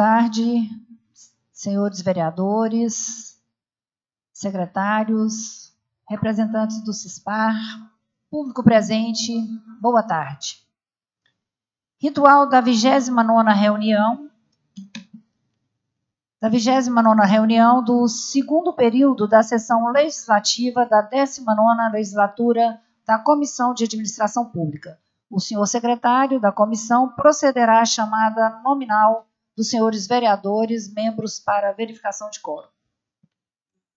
tarde, senhores vereadores, secretários, representantes do CISPAR, público presente, boa tarde. Ritual da 29ª reunião do segundo período da sessão legislativa da 19ª legislatura da Comissão de Administração Pública. O senhor secretário da comissão procederá à chamada nominal dos senhores vereadores, membros para verificação de quórum.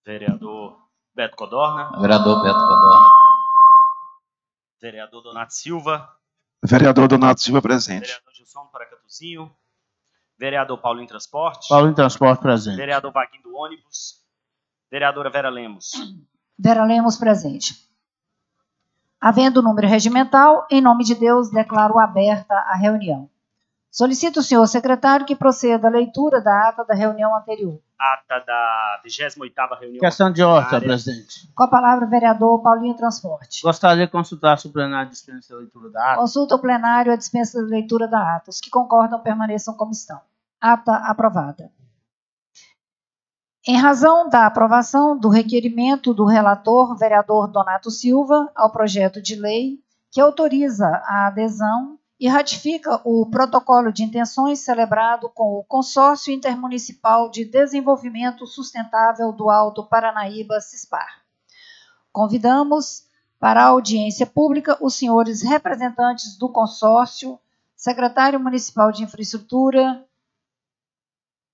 Vereador Beto Codorna. Vereador Beto Codorna. Vereador Donato Silva. Vereador Donato Silva presente. Vereador Gilson do Paracatuzinho. Vereador Paulinho Transporte. Paulinho Transporte presente. Vereador Vaguinho do Ônibus. Vereadora Vera Lemos. Vera Lemos presente. Havendo número regimental, em nome de Deus, declaro aberta a reunião. Solicito o senhor secretário que proceda à leitura da ata da reunião anterior. Ata da 28ª reunião. Questão de ordem, senhor presidente. Com a palavra, o vereador Paulinho Transporte. Gostaria de consultar se o plenário dispensa a leitura da ata. Consulta o plenário a dispensa da leitura da ata. Os que concordam permaneçam como estão. Ata aprovada. Em razão da aprovação do requerimento do relator, vereador Donato Silva, ao projeto de lei que autoriza a adesão e ratifica o protocolo de intenções celebrado com o Consórcio Intermunicipal de Desenvolvimento Sustentável do Alto Paranaíba, CISPAR. Convidamos para a audiência pública os senhores representantes do consórcio, secretário municipal de Infraestrutura,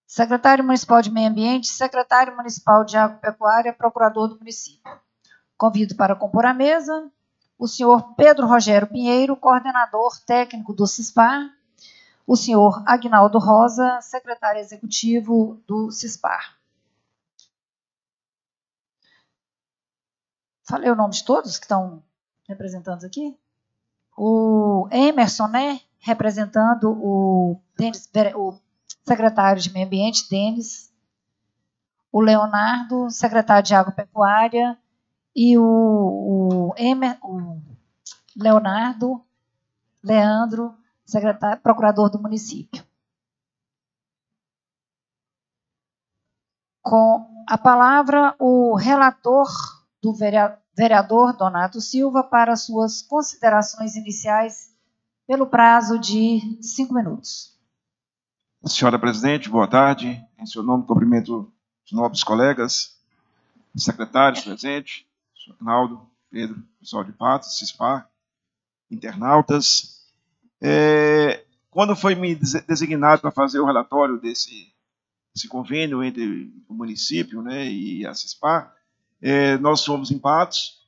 secretário municipal de Meio Ambiente, secretário municipal de Agropecuária, procurador do município. Convido para compor a mesa o senhor Pedro Rogério Pinheiro, coordenador técnico do CISPAR, o senhor Aguinaldo Rosa, secretário executivo do CISPAR. Falei o nome de todos que estão representados aqui? O Emerson, né, representando o secretário de Meio Ambiente, Denis, o Leonardo, secretário de Agropecuária, e o Leandro, secretário, procurador do município. Com a palavra, o relator do vereador Donato Silva para suas considerações iniciais pelo prazo de 5 minutos. Senhora presidente, boa tarde. Em seu nome, cumprimento os nobres colegas, secretários presentes, senhor Arnaldo, Pedro, pessoal de Patos, CISPAR, internautas. Quando foi me designado para fazer o relatório desse convênio entre o município, né, e a CISPAR, nós somos em Patos,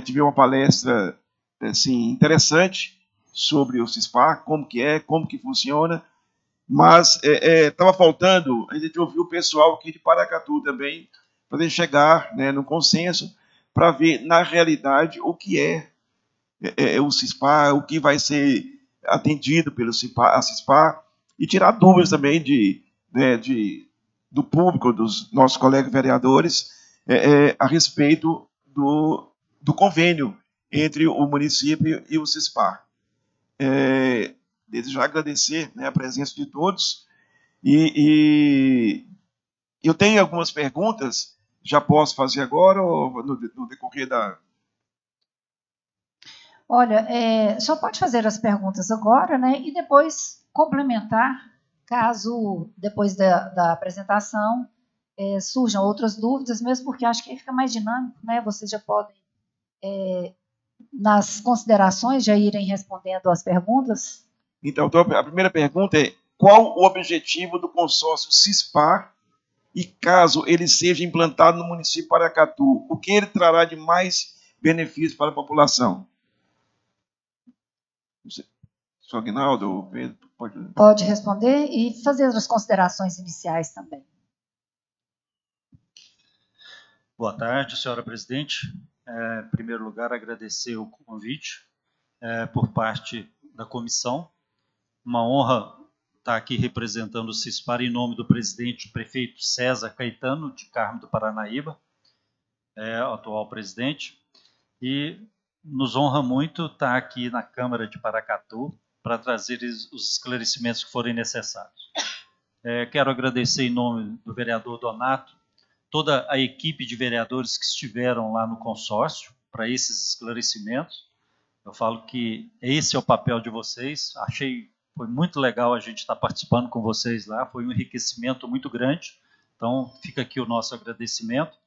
tive uma palestra assim, interessante sobre o CISPAR, como que funciona, mas estava faltando, a gente ouviu o pessoal aqui de Paracatu também, para a gente chegar, né, no consenso, para ver, na realidade, o que é o CISPAR, o que vai ser atendido pelo CISPAR, e tirar dúvidas também do público, dos nossos colegas vereadores, a respeito do convênio entre o município e o CISPAR. Desejo agradecer, né, a presença de todos, e eu tenho algumas perguntas. Já posso fazer agora ou no decorrer da... Olha, só pode fazer as perguntas agora, né? E depois complementar, caso depois da apresentação surjam outras dúvidas, mesmo porque acho que aí fica mais dinâmico, né? Vocês já podem, nas considerações, já irem respondendo as perguntas. Então, a primeira pergunta é: qual o objetivo do consórcio CISPAR? E caso ele seja implantado no município de Paracatu, o que ele trará de mais benefício para a população? Senhor Aguinaldo, Pedro, pode responder e fazer as considerações iniciais também. Boa tarde, senhora presidente. Em primeiro lugar, agradecer o convite por parte da comissão. Uma honra estar aqui representando o CISPAR em nome do presidente, prefeito César Caetano, de Carmo do Paranaíba, o atual presidente, e nos honra muito estar aqui na Câmara de Paracatu para trazer os esclarecimentos que forem necessários. Quero agradecer em nome do vereador Donato, toda a equipe de vereadores que estiveram lá no consórcio para esses esclarecimentos. Eu falo que esse é o papel de vocês. Foi muito legal a gente estar participando com vocês lá, foi um enriquecimento muito grande. Então, fica aqui o nosso agradecimento.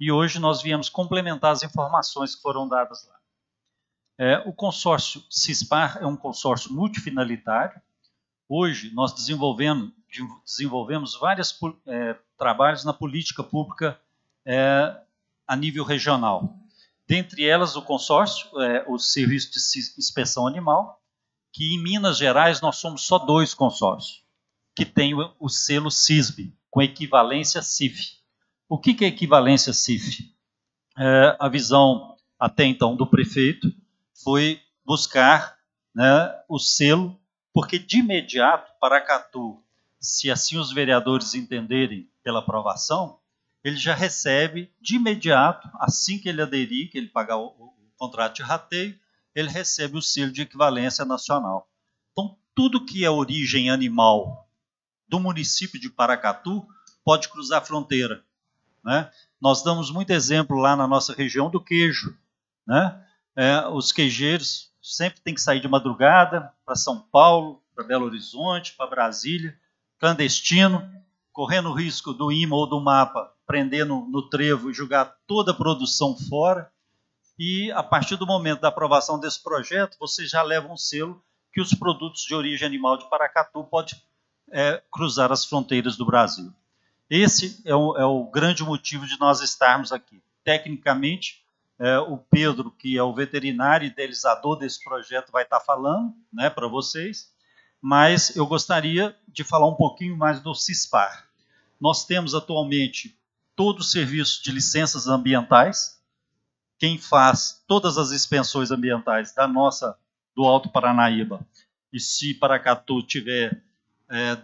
E hoje nós viemos complementar as informações que foram dadas lá. O consórcio CISPAR é um consórcio multifinalitário. Hoje nós desenvolvemos vários trabalhos na política pública a nível regional. Dentre elas, o consórcio, o Serviço de Inspeção Animal, que em Minas Gerais nós somos só 2 consórcios, que tem o selo CISB, com equivalência CIF. O que é equivalência CIF? A visão até então do prefeito foi buscar, né, o selo, porque de imediato, Paracatu, se assim os vereadores entenderem pela aprovação, ele já recebe de imediato, assim que ele aderir, que ele pagar o contrato de rateio, ele recebe o selo de equivalência nacional. Então, tudo que é origem animal do município de Paracatu pode cruzar a fronteira, né? Nós damos muito exemplo lá na nossa região do queijo, né? Os queijeiros sempre têm que sair de madrugada para São Paulo, para Belo Horizonte, para Brasília, clandestino, correndo o risco do IMA ou do MAPA prender no trevo e jogar toda a produção fora. E, a partir do momento da aprovação desse projeto, você já leva um selo que os produtos de origem animal de Paracatu podem cruzar as fronteiras do Brasil. Esse é o grande motivo de nós estarmos aqui. Tecnicamente, o Pedro, que é o veterinário idealizador desse projeto, vai estar falando, né, para vocês, mas eu gostaria de falar um pouquinho mais do CISPAR. Nós temos atualmente todo o serviço de licenças ambientais. Quem faz todas as expensões ambientais do Alto Paranaíba, e se Paracatu tiver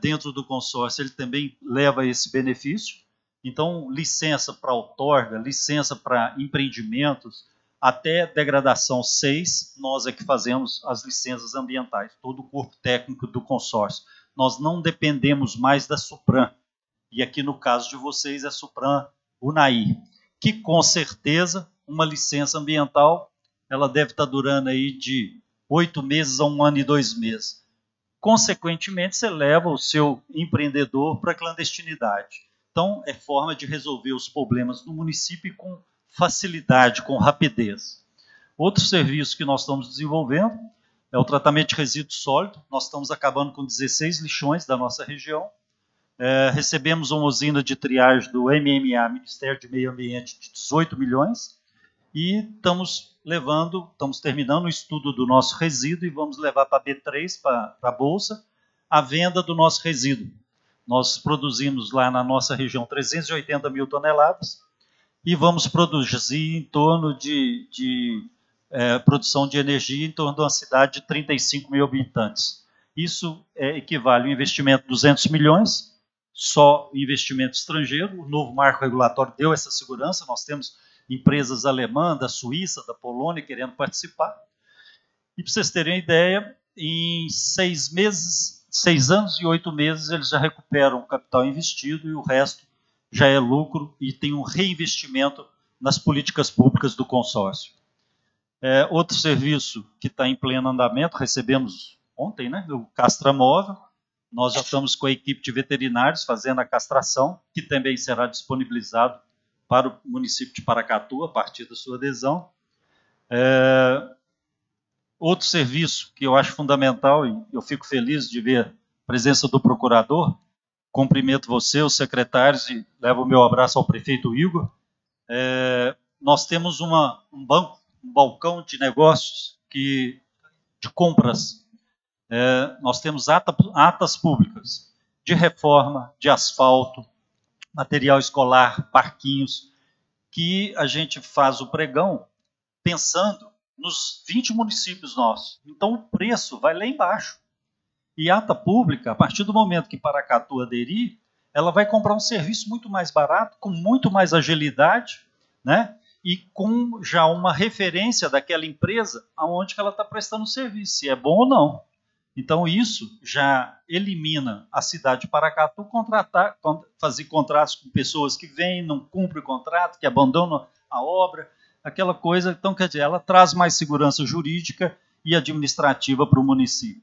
dentro do consórcio, ele também leva esse benefício. Então, licença para outorga, licença para empreendimentos, até degradação 6, nós é que fazemos as licenças ambientais, todo o corpo técnico do consórcio. Nós não dependemos mais da Supram, e aqui no caso de vocês é Supram Unai, que com certeza uma licença ambiental ela deve estar durando aí de 8 meses a 1 ano e 2 meses. Consequentemente, você leva o seu empreendedor para a clandestinidade. Então, é forma de resolver os problemas do município com facilidade, com rapidez. Outro serviço que nós estamos desenvolvendo é o tratamento de resíduo sólido. Nós estamos acabando com 16 lixões da nossa região. Recebemos uma usina de triagem do MMA, Ministério de Meio Ambiente, de 18 milhões. E estamos terminando o estudo do nosso resíduo e vamos levar para a B3, para a Bolsa, a venda do nosso resíduo. Nós produzimos lá na nossa região 380 mil toneladas e vamos produzir em torno de produção de energia em torno de uma cidade de 35 mil habitantes. Isso equivale a um investimento de 200 milhões, só investimento estrangeiro. O novo marco regulatório deu essa segurança, nós temos empresas alemãs, da Suíça, da Polônia querendo participar. E para vocês terem uma ideia, em 6 anos e 8 meses, eles já recuperam o capital investido e o resto já é lucro e tem um reinvestimento nas políticas públicas do consórcio. Outro serviço que está em pleno andamento, recebemos ontem, né, o Castramóvel. Nós já estamos com a equipe de veterinários fazendo a castração, que também será disponibilizado para o município de Paracatu, a partir da sua adesão. Outro serviço que eu acho fundamental, e eu fico feliz de ver a presença do procurador, cumprimento você, os secretários, e levo o meu abraço ao prefeito Igor. Nós temos um balcão de negócios de compras. Nós temos atas públicas de reforma, de asfalto, material escolar, parquinhos, que a gente faz o pregão pensando nos 20 municípios nossos. Então, o preço vai lá embaixo. E ata pública, a partir do momento que Paracatu aderir, ela vai comprar um serviço muito mais barato, com muito mais agilidade, né? E com já uma referência daquela empresa aonde que ela está prestando serviço, se é bom ou não. Então, isso já elimina a cidade de Paracatu fazer contratos com pessoas que vêm, não cumprem o contrato, que abandonam a obra, aquela coisa. Então, quer dizer, ela traz mais segurança jurídica e administrativa para o município.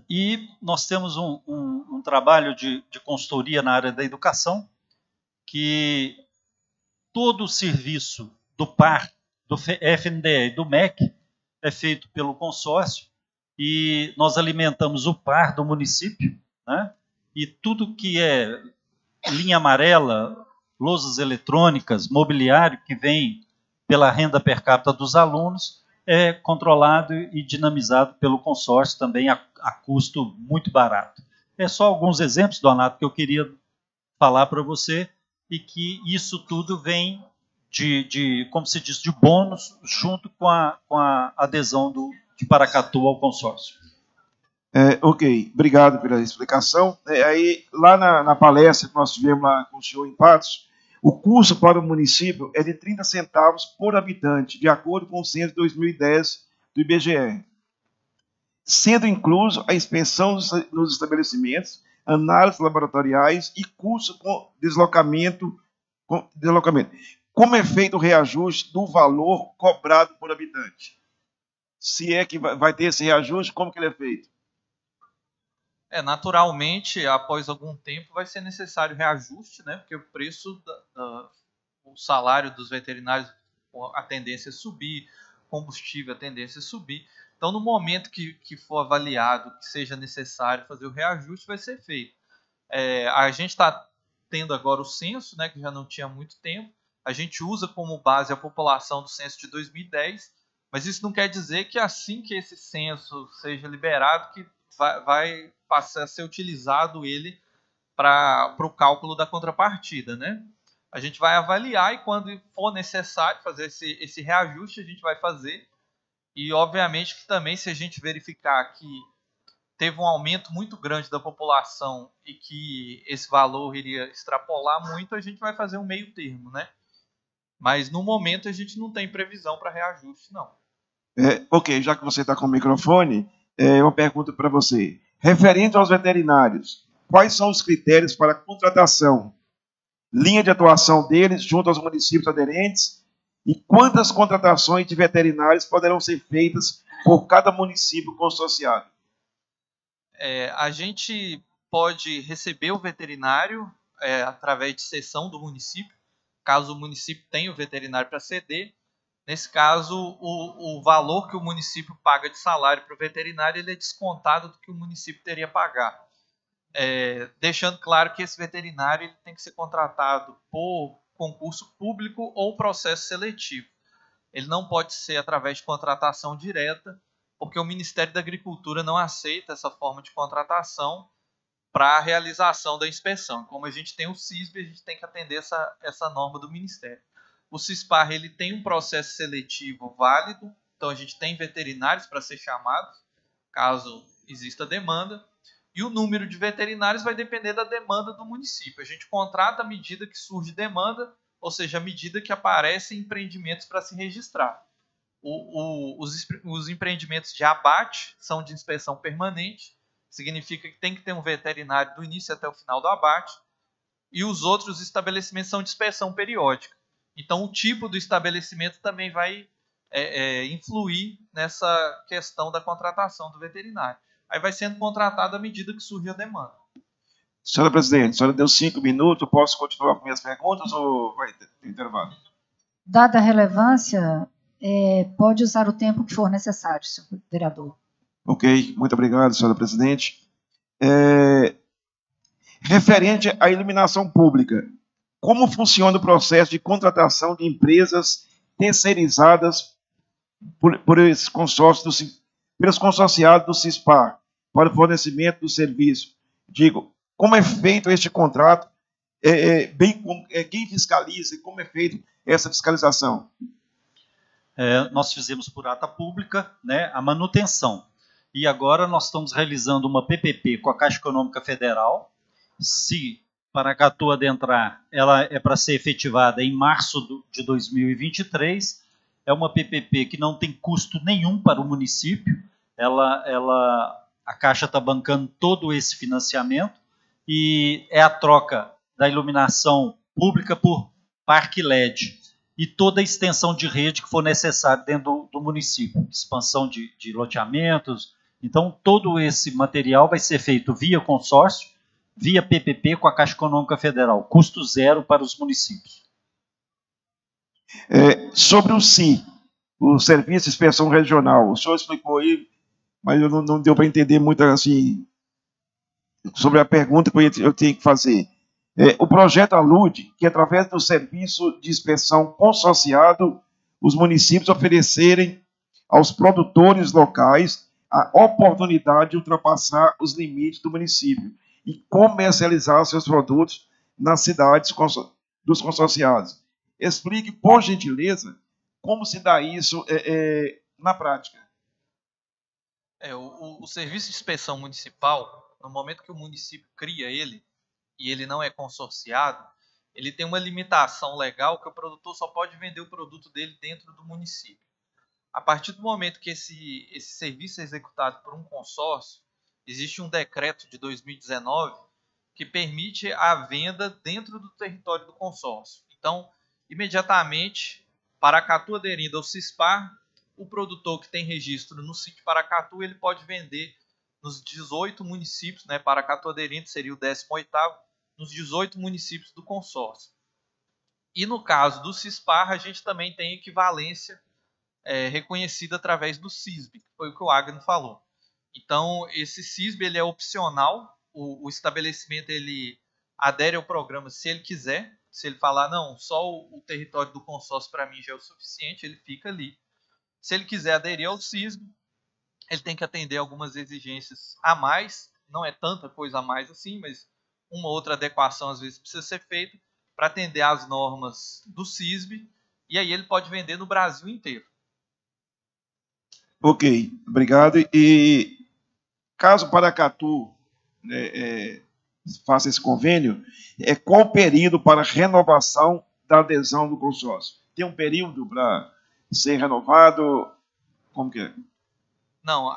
E nós temos um trabalho de consultoria na área da educação, que todo o serviço do PAR, do FNDE e do MEC é feito pelo consórcio, e nós alimentamos o PAR do município, né? E tudo que é linha amarela, lousas eletrônicas, mobiliário que vem pela renda per capita dos alunos, é controlado e dinamizado pelo consórcio também a custo muito barato. É só alguns exemplos, Donato, que eu queria falar para você, e que isso tudo vem como se diz, de bônus junto com a adesão de Paracatu ao consórcio. Ok, obrigado pela explicação. Aí, lá na palestra que nós tivemos lá com o senhor em Patos, o custo para o município é de 30 centavos por habitante, de acordo com o censo de 2010 do IBGE, sendo incluso a inspeção nos estabelecimentos, análises laboratoriais e custo com deslocamento. Como é feito o reajuste do valor cobrado por habitante? Se é que vai ter esse reajuste, como que ele é feito? Naturalmente, após algum tempo, vai ser necessário reajuste, né? Porque o preço, o salário dos veterinários, a tendência é subir, combustível, a tendência é subir. Então, no momento que for avaliado que seja necessário fazer o reajuste, vai ser feito. A gente está tendo agora o censo, né, que já não tinha muito tempo. A gente usa como base a população do censo de 2010, mas isso não quer dizer que assim que esse censo seja liberado, que vai passar a ser utilizado ele para o cálculo da contrapartida, né? A gente vai avaliar e quando for necessário fazer esse reajuste, a gente vai fazer. E, obviamente, que também se a gente verificar que teve um aumento muito grande da população e que esse valor iria extrapolar muito, a gente vai fazer um meio termo, né? Mas, no momento, a gente não tem previsão para reajuste, não. Ok, já que você está com o microfone, uma pergunta para você. Referente aos veterinários, quais são os critérios para a contratação? Linha de atuação deles junto aos municípios aderentes? E quantas contratações de veterinários poderão ser feitas por cada município consorciado? A gente pode receber o veterinário através de cessão do município, caso o município tenha o veterinário para ceder. Nesse caso, o valor que o município paga de salário para o veterinário ele é descontado do que o município teria a pagar. Deixando claro que esse veterinário ele tem que ser contratado por concurso público ou processo seletivo. Ele não pode ser através de contratação direta, porque o Ministério da Agricultura não aceita essa forma de contratação para a realização da inspeção. Como a gente tem o CISB, a gente tem que atender essa norma do Ministério. O CISPAR ele tem um processo seletivo válido, então a gente tem veterinários para ser chamados, caso exista demanda, e o número de veterinários vai depender da demanda do município. A gente contrata à medida que surge demanda, ou seja, à medida que aparecem empreendimentos para se registrar. Os empreendimentos de abate são de inspeção permanente, significa que tem que ter um veterinário do início até o final do abate, e os outros estabelecimentos são de inspeção periódica. Então, o tipo do estabelecimento também vai influir nessa questão da contratação do veterinário. Aí vai sendo contratado à medida que surge a demanda. Senhora presidente, a senhora deu 5 minutos, posso continuar com minhas perguntas ou vai ter intervalo? Dada a relevância, pode usar o tempo que for necessário, senhor vereador. Ok, muito obrigado, senhora presidente. Referente à iluminação pública, como funciona o processo de contratação de empresas terceirizadas por esses consórcios, pelos consorciados do CISPAR para o fornecimento do serviço? Digo, como é feito este contrato? Quem fiscaliza e como é feito essa fiscalização? Nós fizemos por ata pública, né, a manutenção. E agora nós estamos realizando uma PPP com a Caixa Econômica Federal. Se Paracatu adentrar, ela é para ser efetivada em março de 2023. É uma PPP que não tem custo nenhum para o município. A Caixa está bancando todo esse financiamento e é a troca da iluminação pública por parque LED e toda a extensão de rede que for necessária dentro do município, expansão de loteamentos. Então, todo esse material vai ser feito via consórcio, via PPP com a Caixa Econômica Federal, custo zero para os municípios. Sobre o SIM, o Serviço de Inspeção Regional, o senhor explicou aí, mas eu não deu para entender muito assim sobre a pergunta que eu tenho que fazer. O projeto alude que, através do serviço de inspeção consorciado, os municípios oferecerem aos produtores locais a oportunidade de ultrapassar os limites do município e comercializar seus produtos nas cidades dos consorciados. Explique, por gentileza, como se dá isso na prática. O serviço de inspeção municipal, no momento que o município cria ele, e ele não é consorciado, ele tem uma limitação legal que o produtor só pode vender o produto dele dentro do município. A partir do momento que esse serviço é executado por um consórcio, existe um decreto de 2019 que permite a venda dentro do território do consórcio. Então, imediatamente, Paracatu aderindo ao CISPAR, o produtor que tem registro no sítio Paracatu, ele pode vender nos 18 municípios, né? Paracatu aderindo seria o 18º, nos 18 municípios do consórcio. E no caso do CISPAR, a gente também tem equivalência reconhecida através do CISB, que foi o que o Agno falou. Então, esse CISB ele é opcional, o estabelecimento ele adere ao programa se ele quiser. Se ele falar, não, só o território do consórcio para mim já é o suficiente, ele fica ali. Se ele quiser aderir ao CISB, ele tem que atender algumas exigências a mais, não é tanta coisa a mais assim, mas uma outra adequação às vezes precisa ser feita para atender às normas do CISB, e aí ele pode vender no Brasil inteiro. Ok, obrigado. E caso Paracatu faça esse convênio, qual o período para renovação da adesão do consórcio? Tem um período para ser renovado? Como que é? Não,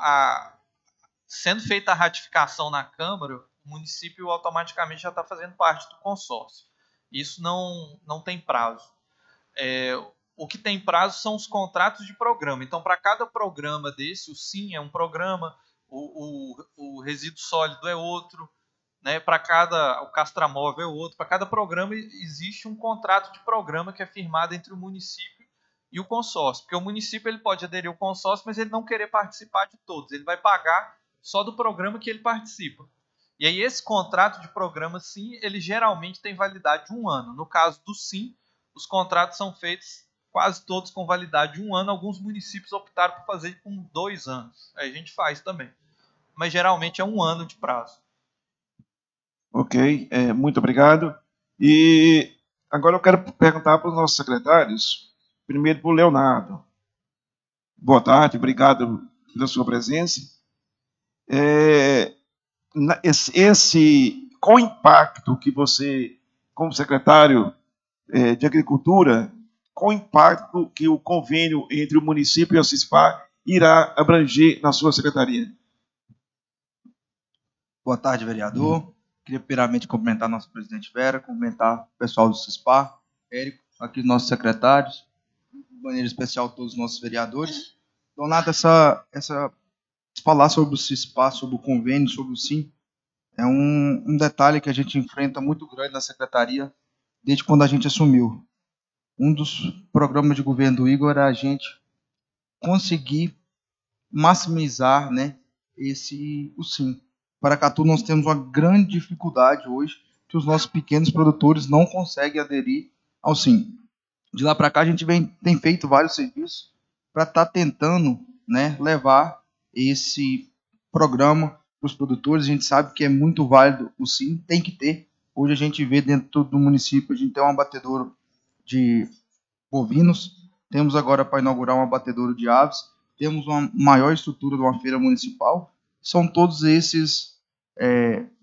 sendo feita a ratificação na Câmara, o município automaticamente já está fazendo parte do consórcio. Isso não tem prazo. O que tem prazo são os contratos de programa. Então, para cada programa desse, o SIM é um programa, o resíduo sólido é outro, né? O castramóvel é outro. Para cada programa existe um contrato de programa que é firmado entre o município e o consórcio. Porque o município ele pode aderir ao consórcio, mas ele não querer participar de todos. Ele vai pagar só do programa que ele participa. E aí esse contrato de programa SIM, ele geralmente tem validade de 1 ano. No caso do SIM, os contratos são feitos quase todos com validade de 1 ano. Alguns municípios optaram por fazer com 2 anos. Aí a gente faz também. Mas geralmente é 1 ano de prazo. Ok, muito obrigado. E agora eu quero perguntar para os nossos secretários, primeiro para o Leonardo. Boa tarde, obrigado pela sua presença. Qual o impacto que você, como secretário de Agricultura, qual o impacto que o convênio entre o município e a CISPAR irá abranger na sua secretaria? Boa tarde, vereador. Queria primeiramente cumprimentar nosso presidente Vera, cumprimentar o pessoal do CISPAR, Érico, aqui os nossos secretários, de maneira especial todos os nossos vereadores. Donato, falar sobre o CISPAR, sobre o convênio, sobre o SIM, é um detalhe que a gente enfrenta muito grande na secretaria desde quando a gente assumiu. Um dos programas de governo do Igor era a gente conseguir maximizar, né, o SIM. Paracatu nós temos uma grande dificuldade hoje que os nossos pequenos produtores não conseguem aderir ao SIM. De lá para cá a gente tem feito vários serviços para estar tentando, né, levar esse programa para os produtores. A gente sabe que é muito válido o SIM, tem que ter. Hoje a gente vê dentro do município, a gente tem um abatedouro de bovinos, temos agora para inaugurar um abatedouro de aves, temos uma maior estrutura de uma feira municipal. São todos esses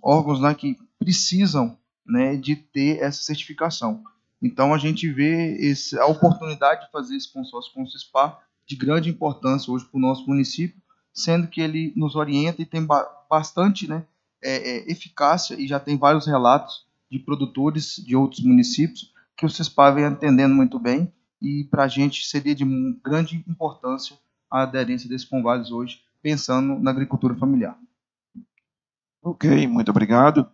órgãos, né, que precisam né, de ter essa certificação. Então, a gente vê a oportunidade de fazer esse consórcio com o CISPAR de grande importância hoje para o nosso município, sendo que ele nos orienta e tem bastante, né, eficácia, e já tem vários relatos de produtores de outros municípios que o CISPAR vem atendendo muito bem, e para a gente seria de grande importância a aderência desses convales hoje, pensando na agricultura familiar. Ok, muito obrigado.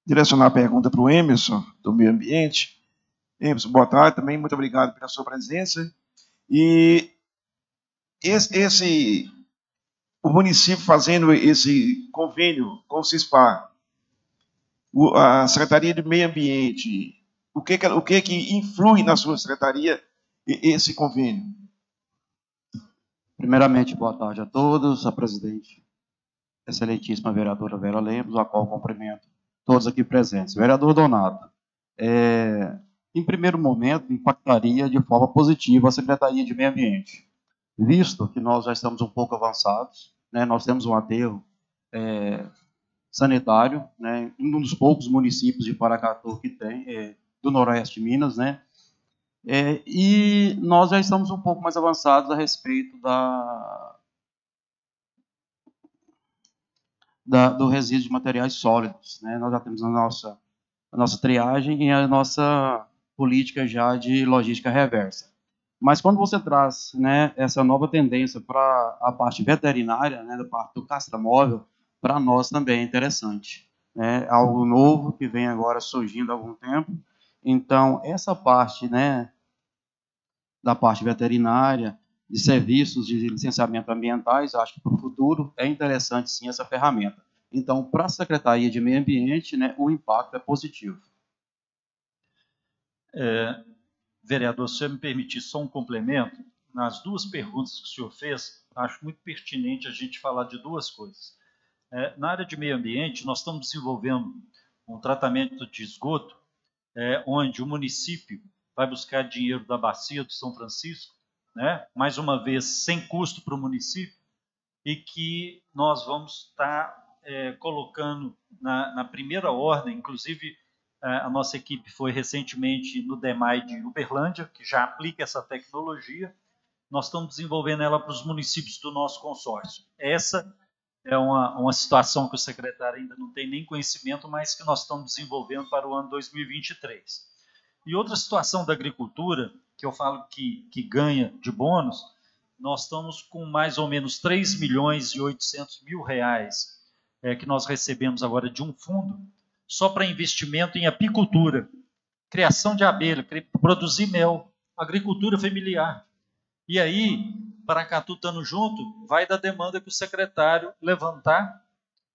Direcionar a pergunta para o Emerson, do Meio Ambiente. Emerson, boa tarde também, muito obrigado pela sua presença. E o município fazendo esse convênio com o CISPAR, a Secretaria de Meio Ambiente, o que influi na sua secretaria esse convênio? Primeiramente, boa tarde a todos, a presidente, excelentíssima vereadora Vera Lemos, a qual cumprimento todos aqui presentes. Vereador Donato, em primeiro momento, impactaria de forma positiva a Secretaria de Meio Ambiente, visto que nós já estamos um pouco avançados, né, nós temos um aterro sanitário, né, um dos poucos municípios de Paracatu que tem, do Noroeste de Minas, né, e nós já estamos um pouco mais avançados a respeito do resíduo de materiais sólidos, né? Nós já temos a nossa triagem e a nossa política já de logística reversa. Mas quando você traz, né, essa nova tendência para a parte veterinária, né, da parte do castramóvel, para nós também é interessante, né? Algo novo que vem agora surgindo há algum tempo. Então, essa parte, né, da parte veterinária, de serviços de licenciamento ambientais, acho que para o futuro é interessante sim essa ferramenta. Então, para a Secretaria de Meio Ambiente, né, o impacto é positivo. Vereador, se você me permitir só um complemento, nas duas perguntas que o senhor fez, acho muito pertinente a gente falar de duas coisas. Na área de meio ambiente, nós estamos desenvolvendo um tratamento de esgoto, onde o município vai buscar dinheiro da bacia do São Francisco, né? Mais uma vez, sem custo para o município, e que nós vamos estar colocando na primeira ordem, inclusive a nossa equipe foi recentemente no DEMAI de Uberlândia, que já aplica essa tecnologia, nós estamos desenvolvendo ela para os municípios do nosso consórcio. Essa é uma situação que o secretário ainda não tem nem conhecimento, mas que nós estamos desenvolvendo para o ano 2023. E outra situação da agricultura, que eu falo que ganha de bônus, nós estamos com mais ou menos 3 milhões e 800 mil reais que nós recebemos agora de um fundo, só para investimento em apicultura, criação de abelha, produzir mel, agricultura familiar. E aí, Paracatu estando junto, vai da demanda que o secretário levantar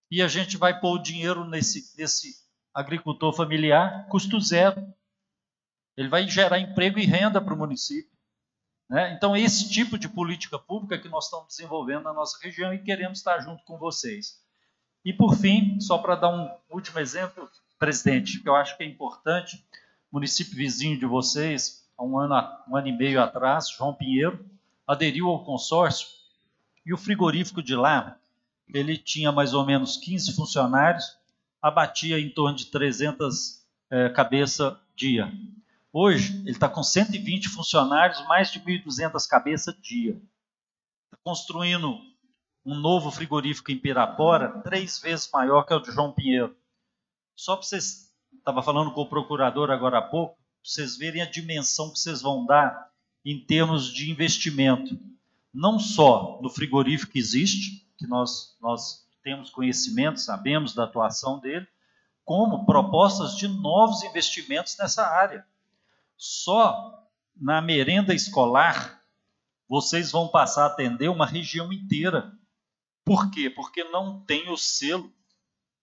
e a gente vai pôr o dinheiro nesse agricultor familiar, custo zero. Ele vai gerar emprego e renda para o município, né? Então, esse tipo de política pública que nós estamos desenvolvendo na nossa região e queremos estar junto com vocês. E, por fim, só para dar um último exemplo, presidente, que eu acho que é importante, município vizinho de vocês, há um ano e meio atrás, João Pinheiro, aderiu ao consórcio, e o frigorífico de lá, ele tinha mais ou menos 15 funcionários, abatia em torno de 300 cabeças dia. Hoje, ele está com 120 funcionários, mais de 1.200 cabeças dia. Está construindo um novo frigorífico em Pirapora, 3 vezes maior que o de João Pinheiro. Só para vocês, estava falando com o procurador agora há pouco, para vocês verem a dimensão que vocês vão dar em termos de investimento. Não só no frigorífico que existe, que nós temos conhecimento, sabemos da atuação dele, como propostas de novos investimentos nessa área. Só na merenda escolar, vocês vão passar a atender uma região inteira. Por quê? Porque não tem o selo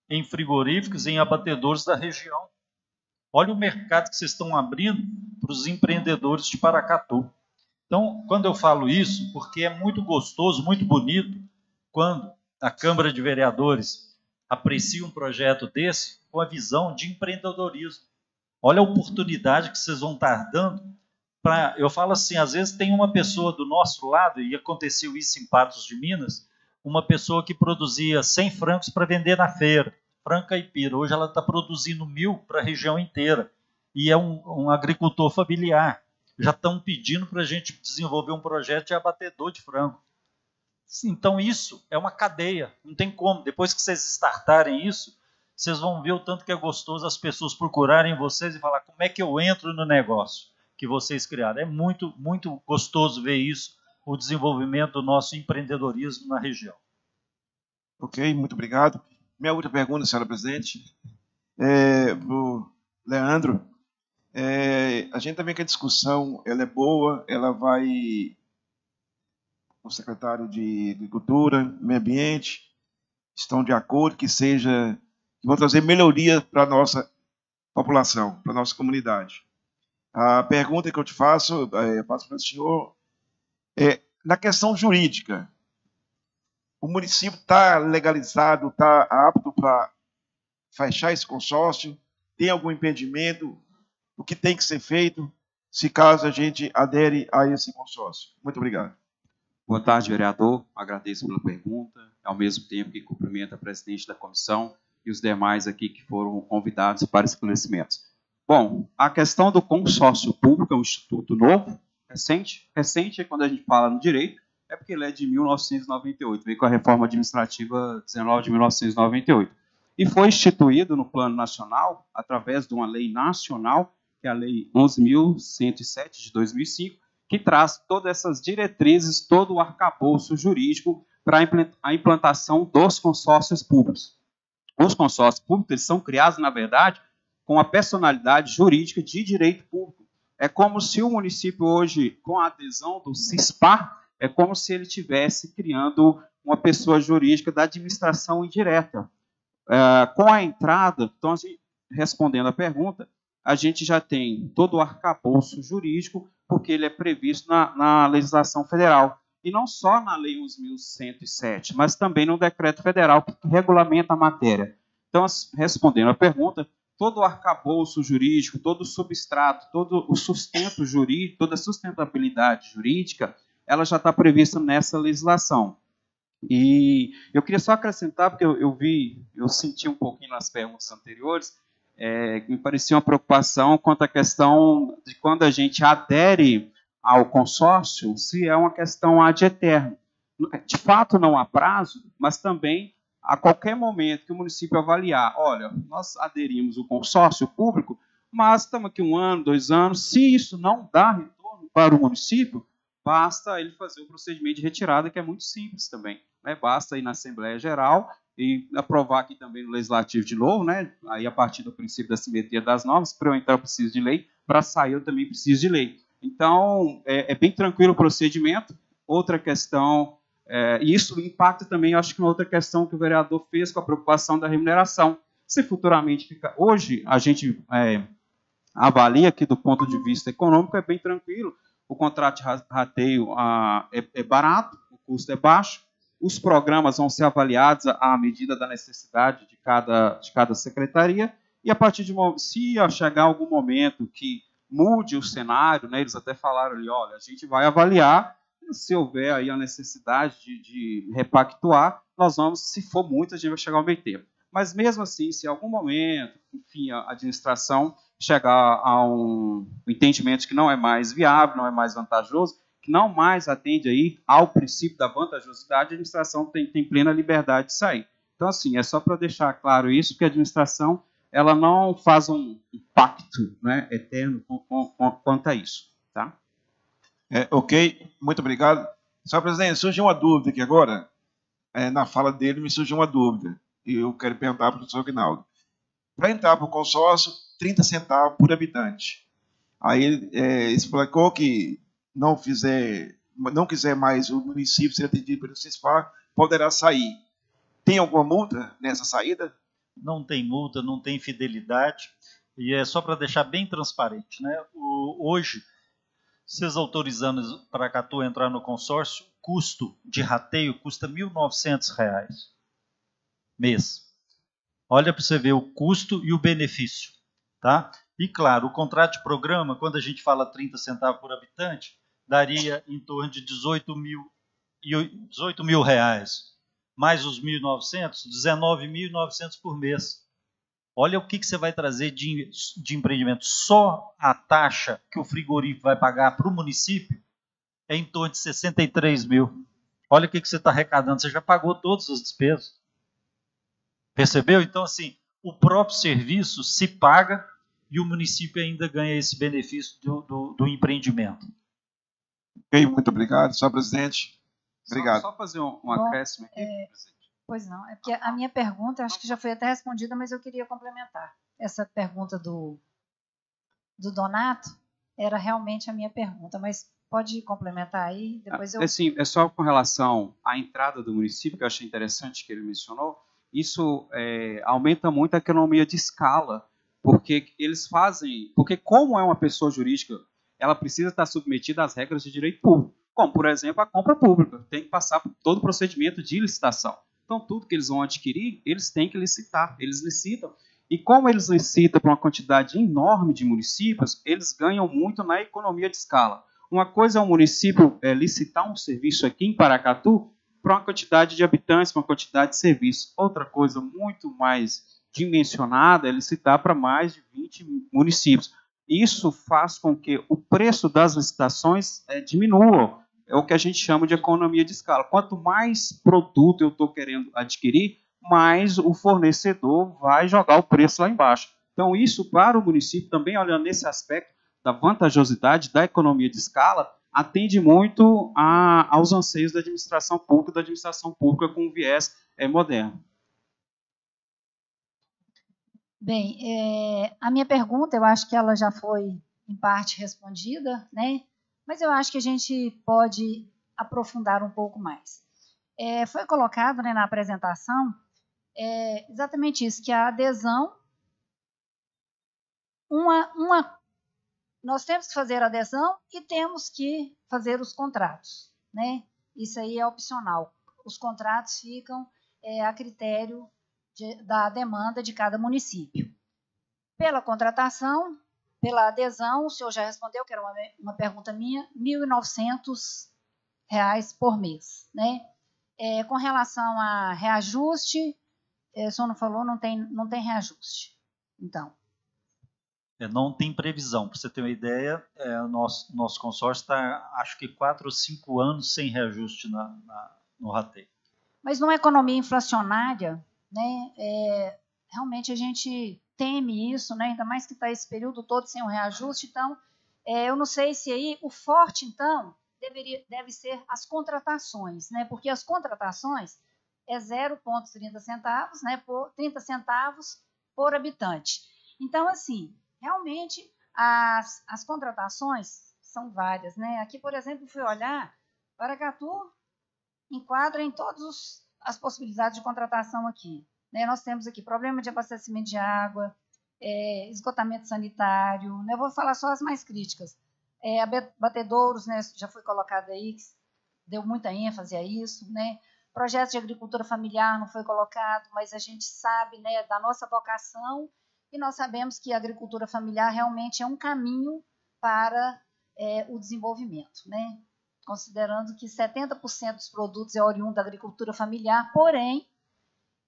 em frigoríficos e em abatedores da região. Olha o mercado que vocês estão abrindo para os empreendedores de Paracatu. Então, quando eu falo isso, porque é muito gostoso, muito bonito, quando a Câmara de Vereadores aprecia um projeto desse com a visão de empreendedorismo. Olha a oportunidade que vocês vão estar dando. Eu falo assim, às vezes tem uma pessoa do nosso lado, e aconteceu isso em Patos de Minas, uma pessoa que produzia 100 frangos para vender na feira. frango caipira. Hoje ela está produzindo 1.000 para a região inteira. E é um agricultor familiar. Já estão pedindo para a gente desenvolver um projeto de abatedor de frango. Então, isso é uma cadeia, não tem como. Depois que vocês startarem isso, vocês vão ver o tanto que é gostoso as pessoas procurarem vocês e falar como é que eu entro no negócio que vocês criaram. É muito, muito gostoso ver isso, o desenvolvimento do nosso empreendedorismo na região. Ok, muito obrigado. Minha última pergunta, senhora presidente, para o Leandro. A gente também que a discussão ela é boa, ela vai... O secretário de Agricultura, Meio Ambiente, estão de acordo que vão trazer melhoria para a nossa população, para a nossa comunidade. A pergunta que eu te faço, passo para o senhor, na questão jurídica, o município está legalizado, está apto para fechar esse consórcio? Tem algum impedimento? O que tem que ser feito se caso a gente adere a esse consórcio? Muito obrigado. Boa tarde, vereador. Agradeço pela pergunta, ao mesmo tempo que cumprimento a presidente da comissão e os demais aqui que foram convidados para esclarecimentos. Bom, a questão do consórcio público é um instituto novo, recente. Recente, quando a gente fala no direito, é porque ele é de 1998, veio com a reforma administrativa 19 de 1998. E foi instituído no plano nacional, através de uma lei nacional, que é a Lei 11.107 de 2005, que traz todas essas diretrizes, todo o arcabouço jurídico para a implantação dos consórcios públicos. Os consórcios públicos eles são criados, na verdade, com a personalidade jurídica de direito público. É como se o município hoje, com a adesão do CISPAR, é como se ele estivesse criando uma pessoa jurídica da administração indireta. Com a entrada, então, respondendo à pergunta, a gente já tem todo o arcabouço jurídico, porque ele é previsto na legislação federal. E não só na Lei 11.107, mas também no decreto federal que regulamenta a matéria. Então, respondendo à pergunta, todo o arcabouço jurídico, todo o substrato, todo o sustento jurídico, toda a sustentabilidade jurídica, ela já está prevista nessa legislação. E eu queria só acrescentar, porque eu senti um pouquinho nas perguntas anteriores, me parecia uma preocupação quanto à questão de quando a gente adere ao consórcio, se é uma questão ad eterno. De fato, não há prazo, mas também, a qualquer momento que o município avaliar, olha, nós aderimos ao consórcio público, mas estamos aqui 1 ano, 2 anos, se isso não dá retorno para o município, basta ele fazer o procedimento de retirada, que é muito simples também. Basta ir na Assembleia Geral e aprovar aqui também no Legislativo de novo, aí a partir do princípio da simetria das normas, para eu entrar eu preciso de lei, para sair eu também preciso de lei. Então, é bem tranquilo o procedimento. Outra questão, e isso impacta também, acho que uma outra questão que o vereador fez com a preocupação da remuneração. Se futuramente fica... Hoje, a gente avalia aqui do ponto de vista econômico, é bem tranquilo. O contrato de rateio é barato, o custo é baixo. Os programas vão ser avaliados à medida da necessidade de cada secretaria, e a partir de se chegar algum momento que mude o cenário, eles até falaram ali, olha, a gente vai avaliar, se houver aí a necessidade de repactuar, nós vamos, se for muito, a gente vai chegar ao meio termo. Mas mesmo assim, se em algum momento, enfim, a administração chegar a um entendimento de que não é mais viável, não é mais vantajoso, que não mais atende aí ao princípio da vantajosidade, a administração tem plena liberdade de sair. Então, assim, é só para deixar claro isso, que a administração ela não faz um pacto eterno quanto a isso. Tá? Ok, muito obrigado. Senhor presidente, surgiu uma dúvida aqui agora. Na fala dele me surgiu uma dúvida, e eu quero perguntar para o professor Aguinaldo. Para entrar para o consórcio, 30 centavos por habitante. Aí ele explicou que não quiser mais o município ser atendido pelo CISPAR, poderá sair. Tem alguma multa nessa saída? Não tem multa, não tem fidelidade, e é só para deixar bem transparente. Hoje, vocês autorizando para a Catu entrar no consórcio, custo de rateio custa R$ 1.900 mês. Olha para você ver o custo e o benefício. Tá? E claro, o contrato de programa, quando a gente fala 30 centavos por habitante, daria em torno de 18 mil reais. mais os 1.900, 19.900 por mês. Olha o que você vai trazer de empreendimento. Só a taxa que o frigorífico vai pagar para o município é em torno de 63 mil. Olha o que você está arrecadando. Você já pagou todas as despesas. Percebeu? Então, assim, o próprio serviço se paga e o município ainda ganha esse benefício do empreendimento. Ok, muito obrigado, senhor presidente. Obrigado. Só fazer um acréscimo aqui, presidente. Pois não, é porque a minha pergunta, acho que já foi até respondida, mas eu queria complementar. Essa pergunta do Donato era realmente a minha pergunta, mas pode complementar aí, depois eu... Assim, é só com relação à entrada do município, que eu achei interessante que ele mencionou, isso aumenta muito a economia de escala, porque eles fazem... Porque como é uma pessoa jurídica, ela precisa estar submetida às regras de direito público, como, por exemplo, a compra pública. Tem que passar por todo o procedimento de licitação. Então, tudo que eles vão adquirir, eles têm que licitar. Eles licitam. E como eles licitam para uma quantidade enorme de municípios, eles ganham muito na economia de escala. Uma coisa é um município licitar um serviço aqui em Paracatu para uma quantidade de habitantes, uma quantidade de serviços. Outra coisa muito mais dimensionada é licitar para mais de 20 municípios. Isso faz com que o preço das licitações diminua. É o que a gente chama de economia de escala. Quanto mais produto eu estou querendo adquirir, mais o fornecedor vai jogar o preço lá embaixo. Então, isso para o município, também olhando nesse aspecto da vantajosidade da economia de escala, atende muito aos anseios da administração pública com um viés moderno. Bem, a minha pergunta, eu acho que ela já foi, em parte, respondida, né? Mas eu acho que a gente pode aprofundar um pouco mais. Foi colocado, né, na apresentação exatamente isso, que a adesão, nós temos que fazer a adesão e temos que fazer os contratos, né? Isso aí é opcional. Os contratos ficam a critério da demanda de cada município. Pela contratação, pela adesão, o senhor já respondeu, que era uma pergunta minha, R$ 1.900 por mês, né? Com relação a reajuste, o senhor não falou, não tem reajuste. Então. Não tem previsão. Para você ter uma ideia, o nosso consórcio está, acho que 4 ou 5 anos sem reajuste no rateio. Mas numa economia inflacionária, né, realmente a gente teme isso, né, ainda mais que está esse período todo sem um reajuste. Então, eu não sei se aí o forte, então, deve ser as contratações, né, porque as contratações é 0,30 centavos, né, por 30 centavos por habitante. Então, assim, realmente as contratações são várias, né? Aqui, por exemplo, fui olhar, Paracatu enquadra em todas as possibilidades de contratação aqui, né? Nós temos aqui problema de abastecimento de água, esgotamento sanitário, né? Eu vou falar só as mais críticas. Abatedouros, né? Já foi colocado aí, que deu muita ênfase a isso, né? Projetos de agricultura familiar não foi colocado, mas a gente sabe, né, da nossa vocação e nós sabemos que a agricultura familiar realmente é um caminho para o desenvolvimento, né? Considerando que 70% dos produtos é oriundo da agricultura familiar, porém,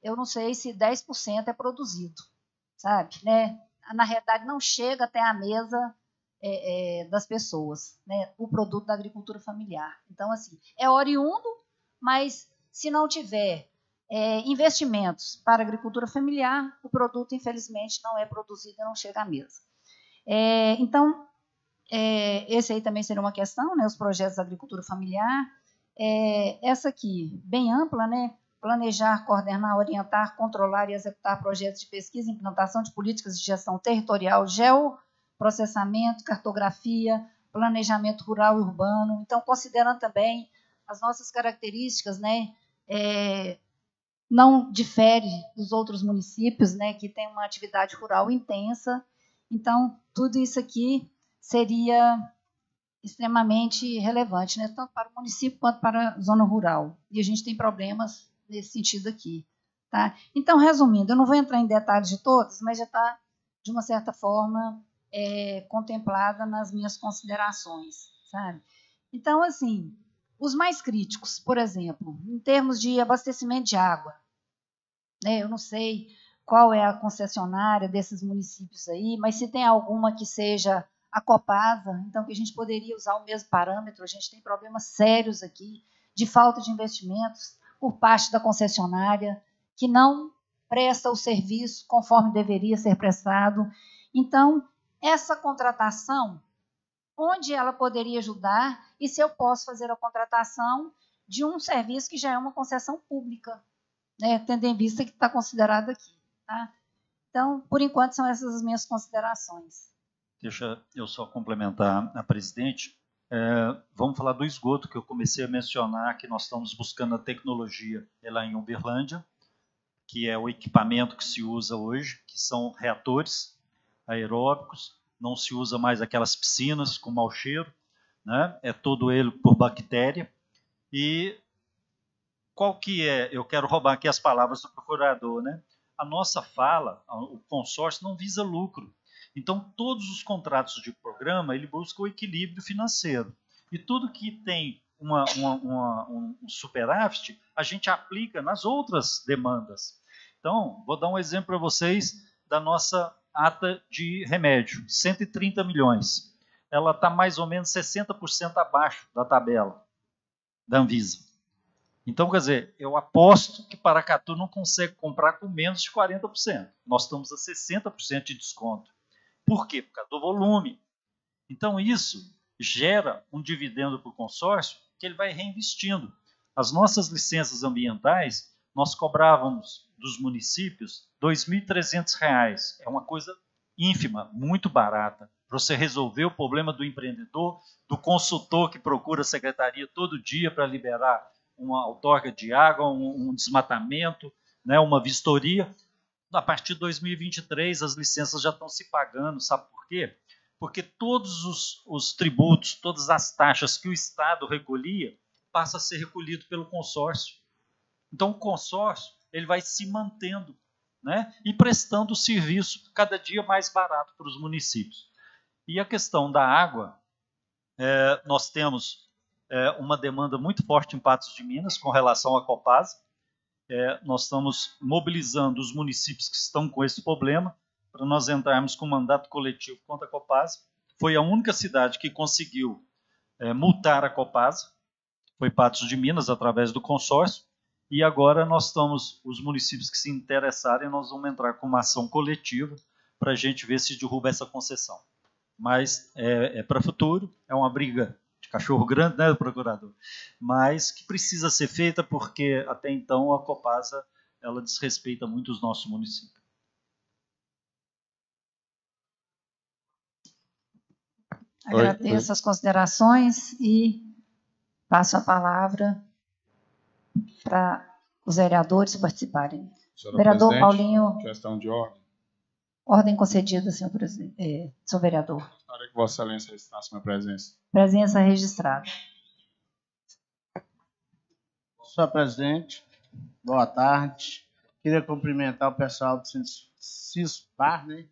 eu não sei se 10% é produzido, sabe? Né? Na realidade, não chega até a mesa das pessoas, né? O produto da agricultura familiar. Então, assim, é oriundo, mas se não tiver investimentos para a agricultura familiar, o produto, infelizmente, não é produzido e não chega à mesa. Então, esse aí também seria uma questão, né, os projetos da agricultura familiar. Essa aqui, bem ampla, né, planejar, coordenar, orientar, controlar e executar projetos de pesquisa e implantação de políticas de gestão territorial, geoprocessamento, cartografia, planejamento rural e urbano. Então, considerando também as nossas características, né, não difere dos outros municípios, né, que tem uma atividade rural intensa. Então, tudo isso aqui seria extremamente relevante, né, tanto para o município quanto para a zona rural. E a gente tem problemas nesse sentido aqui. Tá? Então, resumindo, eu não vou entrar em detalhes de todos, mas já está, de uma certa forma, contemplada nas minhas considerações. Sabe? Então, assim, Os mais críticos, por exemplo, em termos de abastecimento de água, né, eu não sei qual é a concessionária desses municípios aí, mas se tem alguma que seja a Copasa, então que a gente poderia usar o mesmo parâmetro. A gente tem problemas sérios aqui de falta de investimentos por parte da concessionária, que não presta o serviço conforme deveria ser prestado. Então, essa contratação, onde ela poderia ajudar, e se eu posso fazer a contratação de um serviço que já é uma concessão pública, né, tendo em vista que está considerado aqui. Tá? Então, por enquanto, são essas as minhas considerações. Deixa eu só complementar a presidente. Vamos falar do esgoto, que eu comecei a mencionar, que nós estamos buscando a tecnologia lá em Uberlândia, que é o equipamento que se usa hoje, que são reatores aeróbicos, não se usa mais aquelas piscinas com mau cheiro, né? É todo ele por bactéria. E qual que é? Eu quero roubar aqui as palavras do procurador, né? A nossa fala, o consórcio não visa lucro. Então, todos os contratos de programa, ele busca o equilíbrio financeiro. E tudo que tem um superávit, a gente aplica nas outras demandas. Então, vou dar um exemplo para vocês da nossa ata de remédio, 130 milhões. Ela está mais ou menos 60% abaixo da tabela da Anvisa. Então, quer dizer, eu aposto que Paracatu não consegue comprar com menos de 40%. Nós estamos a 60% de desconto. Por quê? Por causa do volume. Então, isso gera um dividendo para o consórcio que ele vai reinvestindo. As nossas licenças ambientais, nós cobrávamos dos municípios R$ 2.300. É uma coisa ínfima, muito barata, para você resolver o problema do empreendedor, do consultor que procura a secretaria todo dia para liberar uma outorga de água, um desmatamento, né, uma vistoria. A partir de 2023, as licenças já estão se pagando. Sabe por quê? Porque todos os tributos, todas as taxas que o Estado recolhia, passa a ser recolhido pelo consórcio. Então, o consórcio ele vai se mantendo, né, e prestando serviço cada dia mais barato para os municípios. E a questão da água, nós temos uma demanda muito forte em Patos de Minas com relação à Copasa. Nós estamos mobilizando os municípios que estão com esse problema para nós entrarmos com um mandato coletivo contra a Copasa. Foi a única cidade que conseguiu multar a Copasa, foi Patos de Minas, através do consórcio, e agora nós estamos, os municípios que se interessarem, nós vamos entrar com uma ação coletiva para a gente ver se derruba essa concessão. Mas para o futuro, é uma briga de cachorro grande, né, procurador? Mas que precisa ser feita porque, até então, a Copasa ela desrespeita muito os nossos municípios. Agradeço as considerações e passo a palavra para os vereadores participarem. Vereador Paulinho. Questão de ordem. Ordem concedida, senhor presidente, senhor vereador. Gostaria que Vossa Excelência registrasse minha presença. Presença registrada. Senhor presidente, boa tarde. Queria cumprimentar o pessoal do CISPAR, né?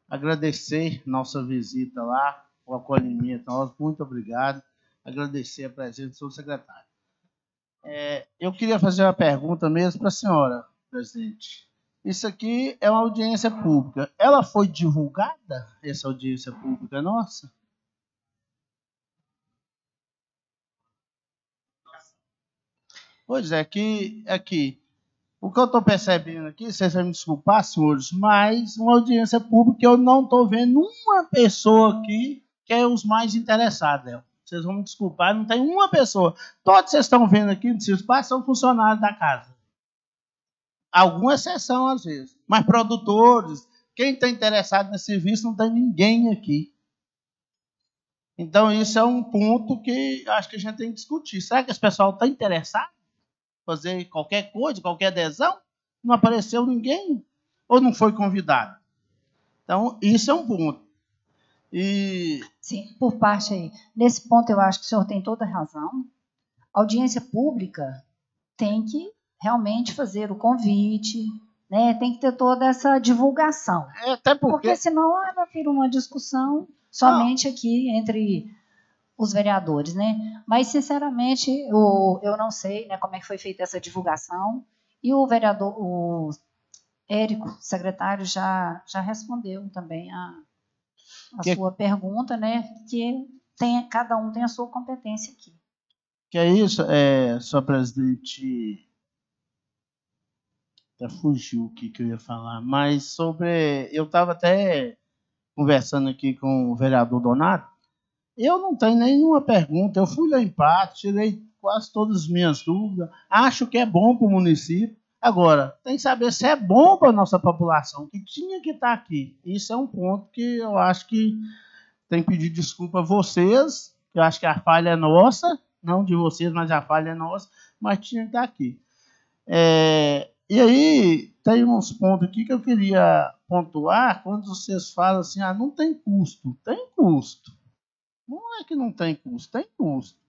Agradecer nossa visita lá, o acolhimento nosso, muito obrigado. Agradecer a presença do senhor secretário. Eu queria fazer uma pergunta mesmo para a senhora, presidente. Isso aqui é uma audiência pública. Ela foi divulgada, essa audiência pública nossa? Pois é, aqui o que eu estou percebendo aqui, vocês vão me desculpar, senhores, mas uma audiência pública eu não estou vendo uma pessoa aqui que é os mais interessados. Vocês vão me desculpar, não tem uma pessoa. Todos vocês estão vendo aqui no CISPAR são funcionários da casa. Alguma exceção, às vezes. Mas produtores, quem está interessado nesse serviço, não tem ninguém aqui. Então, isso é um ponto que acho que a gente tem que discutir. Será que esse pessoal está interessado em fazer qualquer coisa, qualquer adesão? Não apareceu ninguém? Ou não foi convidado? Então, isso é um ponto. Sim, por parte aí. Nesse ponto, eu acho que o senhor tem toda a razão. A audiência pública tem que realmente fazer o convite, né? Tem que ter toda essa divulgação. Até porque senão ela vira uma discussão somente aqui entre os vereadores, né? Mas, sinceramente, eu não sei, né, como é que foi feita essa divulgação. E o vereador, o Érico, secretário, já respondeu também a sua pergunta, né? Que cada um tem a sua competência aqui. Que é isso, senhor presidente. Até fugiu o que eu ia falar, mas sobre. Eu estava até conversando aqui com o vereador Donato. Eu não tenho nenhuma pergunta. Eu fui lá em parte, tirei quase todas as minhas dúvidas. Acho que é bom para o município. Agora, tem que saber se é bom para a nossa população, que tinha que estar aqui. Isso é um ponto que eu acho que tem que pedir desculpa a vocês. Eu acho que a falha é nossa, não de vocês, mas a falha é nossa, mas tinha que estar aqui. E aí, tem uns pontos aqui que eu queria pontuar, quando vocês falam assim, não tem custo. Tem custo. Não é que não tem custo, tem custo.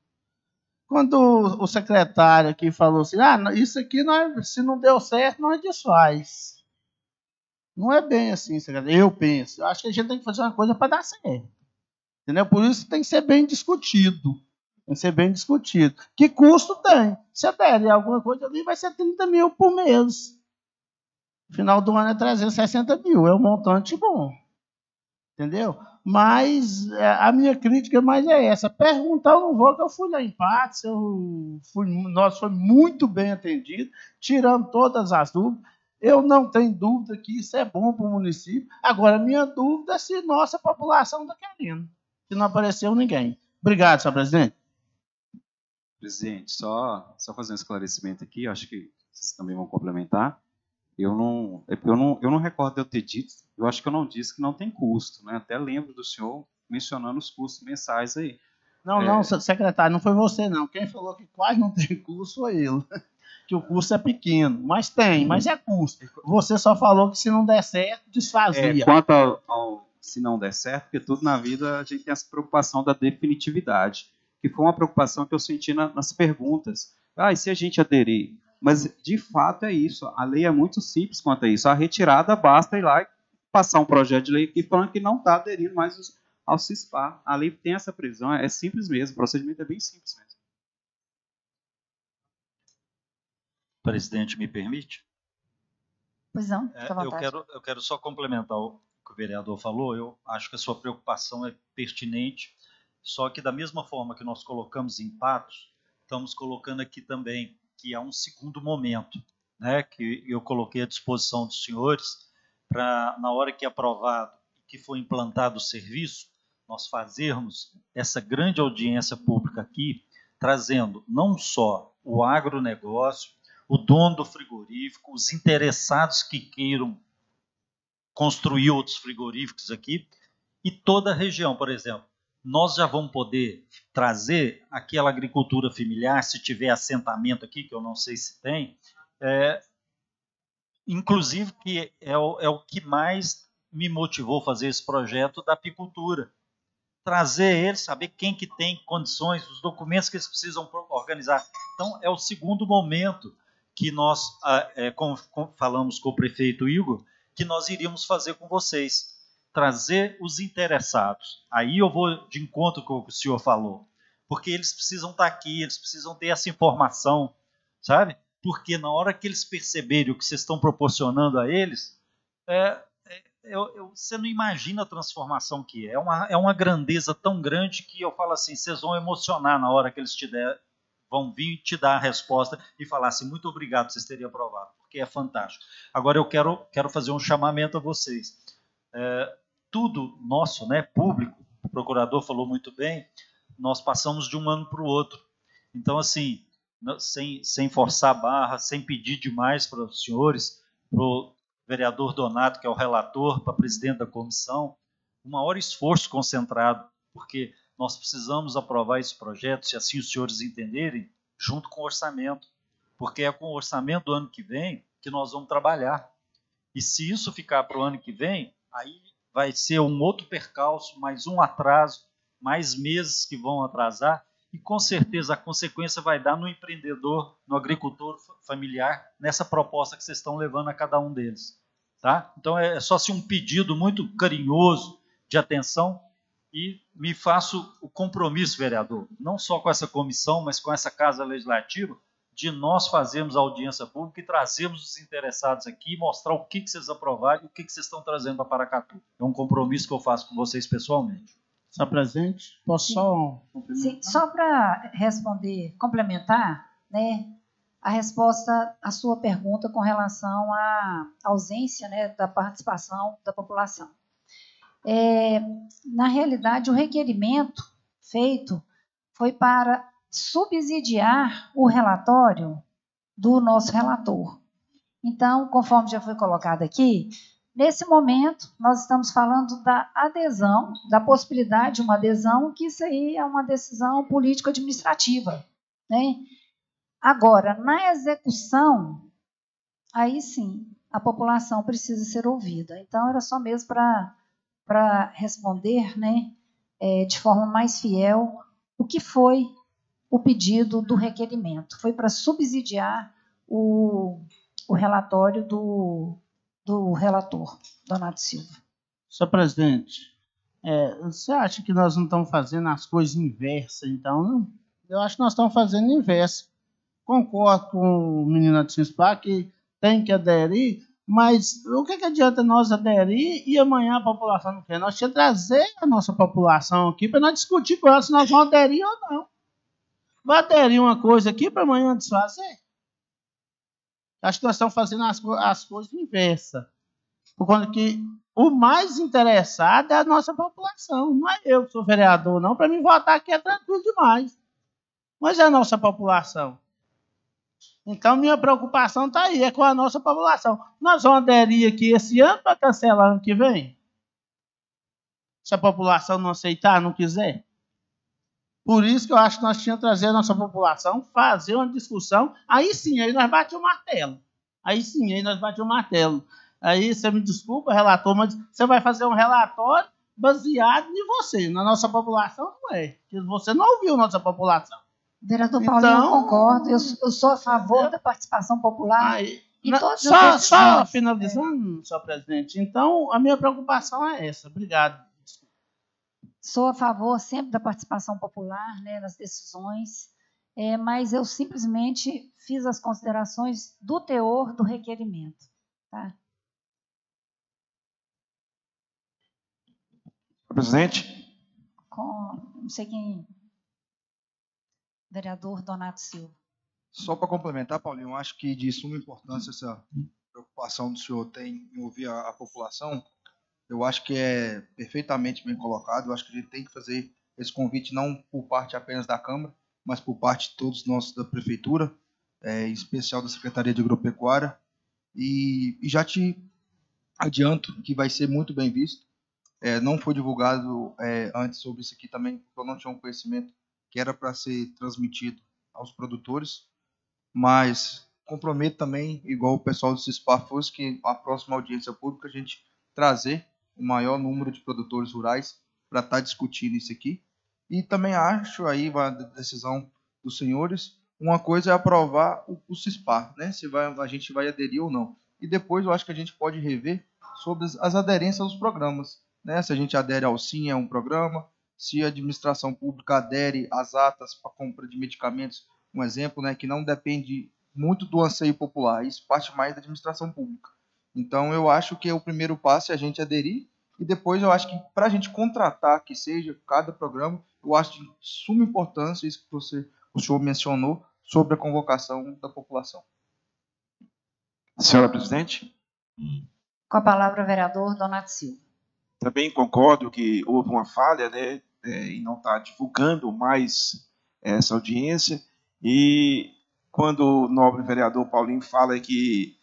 Quando o secretário aqui falou assim, isso aqui, se não deu certo, nós desfaz. Não é bem assim, secretário. Eu penso. Eu acho que a gente tem que fazer uma coisa para dar certo. Entendeu? Por isso tem que ser bem discutido. Tem que ser bem discutido. Que custo tem? Se der alguma coisa ali, vai ser 30 mil por mês. No final do ano é 360 mil. É um montante bom. Entendeu? Mas a minha crítica mais é essa. Perguntar eu não vou, que eu fui lá em Patos, nós fomos muito bem atendidos, tirando todas as dúvidas. Eu não tenho dúvida que isso é bom para o município. Agora, a minha dúvida é se nossa população está querendo. Se não apareceu ninguém. Obrigado, senhor presidente. Presidente, só fazer um esclarecimento aqui, acho que vocês também vão complementar. Eu não recordo de eu ter dito, eu acho que eu não disse que não tem custo, né? Até lembro do senhor mencionando os custos mensais aí. Não, secretário, não foi você não. Quem falou que quase não tem custo foi ele. Que o custo é pequeno, mas mas é custo. Você só falou que se não der certo, desfazia. Quanto ao se não der certo, porque tudo na vida a gente tem essa preocupação da definitividade, que foi uma preocupação que eu senti nas perguntas. E se a gente aderir? Mas, de fato, é isso. A lei é muito simples quanto a isso. A retirada, basta ir lá e passar um projeto de lei aqui falando que não está aderindo mais ao CISPAR. A lei tem essa previsão, é simples mesmo. O procedimento é bem simples mesmo. Presidente, me permite? Pois não, fica à vontade. Eu quero só complementar o que o vereador falou. Eu acho que a sua preocupação é pertinente, só que da mesma forma que nós colocamos em Patos, estamos colocando aqui também que há um segundo momento, né, que eu coloquei à disposição dos senhores, para, na hora que é aprovado e que for implantado o serviço, nós fazermos essa grande audiência pública aqui, trazendo não só o agronegócio, o dono do frigorífico, os interessados que queiram construir outros frigoríficos aqui, e toda a região, por exemplo. Nós já vamos poder trazer aquela agricultura familiar, se tiver assentamento aqui, que eu não sei se tem, inclusive que é o que mais me motivou a fazer esse projeto da apicultura. Trazer eles, saber quem que tem condições, os documentos que eles precisam organizar. Então, é o segundo momento que nós falamos com o prefeito Igor, que nós iríamos fazer com vocês. Trazer os interessados. Aí eu vou de encontro com o que o senhor falou. Porque eles precisam estar aqui, eles precisam ter essa informação, sabe? Porque na hora que eles perceberem o que vocês estão proporcionando a eles, você não imagina a transformação que é. É uma grandeza tão grande que eu falo assim, vocês vão emocionar na hora que eles vão vir te dar a resposta e falar assim, muito obrigado, vocês teriam aprovado, porque é fantástico. Agora eu quero fazer um chamamento a vocês. Tudo nosso, né, público, o procurador falou muito bem, nós passamos de um ano para o outro. Então, assim, sem forçar a barra, sem pedir demais para os senhores, para o vereador Donato, que é o relator, para o presidente da comissão, o maior esforço concentrado, porque nós precisamos aprovar esse projeto, se assim os senhores entenderem, junto com o orçamento, porque é com o orçamento do ano que vem que nós vamos trabalhar. E se isso ficar para o ano que vem, aí vai ser um outro percalço, mais um atraso, mais meses que vão atrasar, e com certeza a consequência vai dar no empreendedor, no agricultor familiar, nessa proposta que vocês estão levando a cada um deles. Tá? Então é só assim, um pedido muito carinhoso de atenção e me faço o compromisso, vereador, não só com essa comissão, mas com essa Casa Legislativa, de nós fazermos a audiência pública e trazermos os interessados aqui, mostrar o que vocês aprovaram e o que vocês estão trazendo para Paracatu. É um compromisso que eu faço com vocês pessoalmente. Senhor presidente, posso só complementar? Sim, só para responder, complementar, né, a resposta à sua pergunta com relação à ausência, né, da participação da população. Na realidade, o requerimento feito foi para subsidiar o relatório do nosso relator. Então, conforme já foi colocado aqui, nesse momento, nós estamos falando da adesão, da possibilidade de uma adesão, que isso aí é uma decisão político-administrativa, né? Agora, na execução, aí sim, a população precisa ser ouvida. Então, era só mesmo para responder, né, de forma mais fiel o que foi o pedido do requerimento. Foi para subsidiar o relatório do relator, Donato Silva. Senhor presidente, você acha que nós não estamos fazendo as coisas inversas, então? Não? Eu acho que nós estamos fazendo inverso. Concordo com o menino de Cispar que tem que aderir, mas o que adianta nós aderir e amanhã a população não quer? Nós tínhamos que trazer a nossa população aqui para nós discutir com ela se nós vamos aderir ou não. Vai aderir uma coisa aqui para amanhã desfazer? Acho que nós estamos fazendo as coisas inversas. Por conta que o mais interessado é a nossa população. Não é eu que sou vereador, não. Para mim votar aqui é tranquilo demais. Mas é a nossa população. Então, minha preocupação está aí, é com a nossa população. Nós vamos aderir aqui esse ano para cancelar ano que vem? Se a população não aceitar, não quiser? Por isso que eu acho que nós tínhamos que trazer a nossa população, fazer uma discussão. Aí sim, aí nós batemos o martelo. Aí sim, aí nós batemos o martelo. Aí você me desculpa, relator, mas você vai fazer um relatório baseado em você. Na nossa população não é. Porque você não ouviu nossa população. Vereador Paulinho, eu concordo. Eu sou a favor da participação popular. Só finalizando, senhor presidente. Então, a minha preocupação é essa. Obrigado. Sou a favor sempre da participação popular, né, nas decisões, mas eu simplesmente fiz as considerações do teor do requerimento. Tá? Presidente? Não sei quem... Vereador Donato Silva. Só para complementar, Paulinho, eu acho que de suma importância essa preocupação do senhor tem em ouvir a população. Eu acho que é perfeitamente bem colocado. Eu acho que a gente tem que fazer esse convite não por parte apenas da Câmara, mas por parte de todos nós da Prefeitura, em especial da Secretaria de Agropecuária. E já te adianto que vai ser muito bem visto. Não foi divulgado antes sobre isso aqui também, porque eu não tinha um conhecimento que era para ser transmitido aos produtores, mas comprometo também, igual o pessoal do Cispar fosse, que a próxima audiência pública a gente trazer o maior número de produtores rurais para estar discutindo isso aqui. E também acho, aí a decisão dos senhores, uma coisa é aprovar o Cispar, né? Se a gente vai aderir ou não. E depois eu acho que a gente pode rever sobre as aderências aos programas, né? Se a gente adere ao SIM, é um programa. Se a administração pública adere às atas para compra de medicamentos, um exemplo, né, que não depende muito do anseio popular, isso parte mais da administração pública. Então, eu acho que o primeiro passo é a gente aderir, e depois eu acho que para a gente contratar, que seja cada programa, eu acho de suma importância isso que o senhor mencionou sobre a convocação da população. Senhora presidente? Com a palavra o vereador Donato Silva. Também concordo que houve uma falha, né, em não estar divulgando mais essa audiência, e quando o nobre vereador Paulinho fala que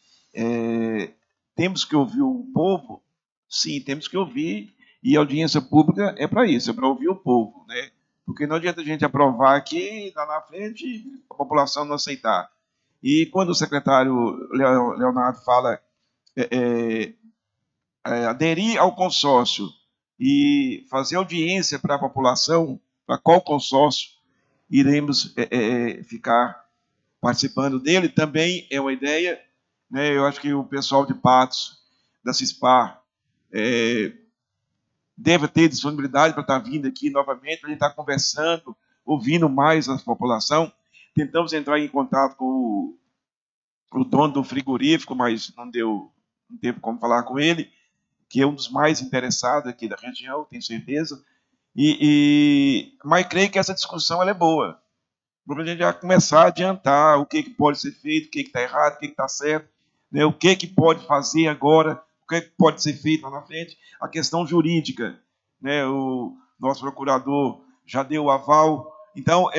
temos que ouvir o povo, sim, temos que ouvir, e a audiência pública é para isso, é para ouvir o povo, né? Porque não adianta a gente aprovar aqui, lá na frente, a população não aceitar. E quando o secretário Leonardo fala aderir ao consórcio e fazer audiência para a população, para qual consórcio iremos ficar participando dele, também é uma ideia, né? Eu acho que o pessoal de Patos, da Cispar, deve ter disponibilidade para estar vindo aqui novamente, para a gente estar conversando, ouvindo mais a população. Tentamos entrar em contato com o dono do frigorífico, mas não teve como falar com ele, que é um dos mais interessados aqui da região, tenho certeza. Mas creio que essa discussão ela é boa. Para a gente já começar a adiantar o que pode ser feito, o que está errado, o que está certo, né? O que pode fazer agora, o que pode ser feito lá na frente. A questão jurídica, né? O nosso procurador já deu o aval. Então,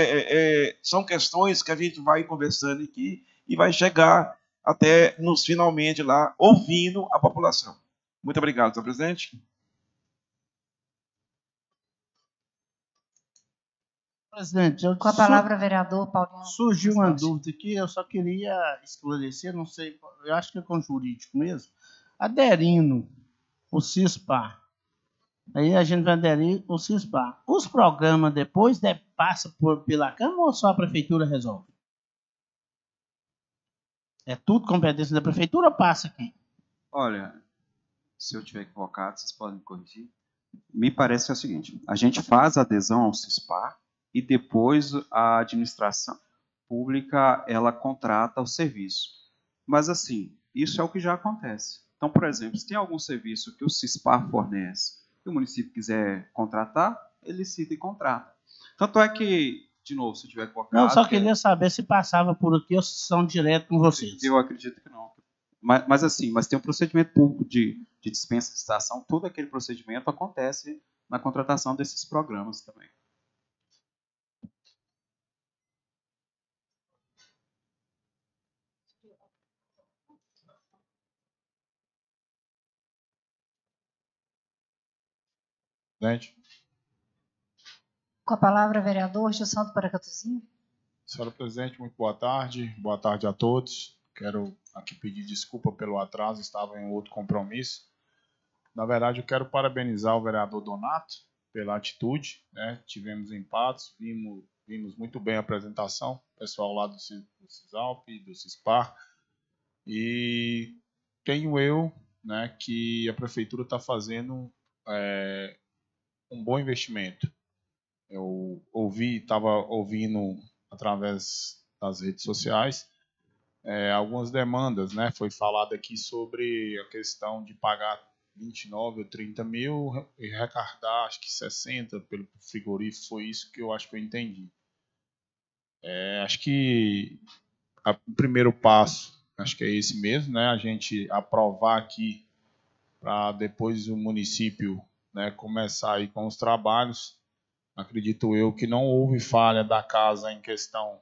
são questões que a gente vai conversando aqui e vai chegar até nos finalmente lá, ouvindo a população. Muito obrigado, senhor presidente. Presidente, Com a palavra, vereador Paulinho. Surgiu uma dúvida aqui, eu só queria esclarecer, não sei, eu acho que é com o jurídico mesmo. Aderindo o CISPAR, aí a gente vai aderir o CISPAR. Os programas depois passam pela Câmara ou só a Prefeitura resolve? É tudo competência da Prefeitura ou passa aqui? Olha, se eu estiver equivocado, vocês podem me corrigir. Me parece que é o seguinte, a gente faz adesão ao CISPAR e depois a administração pública ela contrata o serviço. Mas assim, isso é o que já acontece. Então, por exemplo, se tem algum serviço que o CISPAR fornece e o município quiser contratar, ele licita e contrata. Tanto é que, de novo, se eu estiver equivocado... Não, só queria saber se passava por aqui ou se são direto com vocês. Eu acredito que não. Mas tem um procedimento público de dispensa de licitação, todo aquele procedimento acontece na contratação desses programas também. Presidente. Com a palavra, vereador Gilson do Paracatuzinho. Senhora presidente, muito boa tarde. Boa tarde a todos. Quero aqui pedir desculpa pelo atraso, estava em outro compromisso. Na verdade, eu quero parabenizar o vereador Donato pela atitude, né? Tivemos empates, vimos muito bem a apresentação, o pessoal lá do CISALP, do CISPAR, e tenho eu, né, que a prefeitura está fazendo um bom investimento. Eu estava ouvindo através das redes sociais algumas demandas, né? Foi falado aqui sobre a questão de pagar 29 ou 30 mil e recartar, acho que 60 pelo frigorífico, foi isso que eu acho que eu entendi. Acho que o primeiro passo, acho que é esse mesmo, né? A gente aprovar aqui para depois o município, né, começar aí com os trabalhos. Acredito eu que não houve falha da casa em questão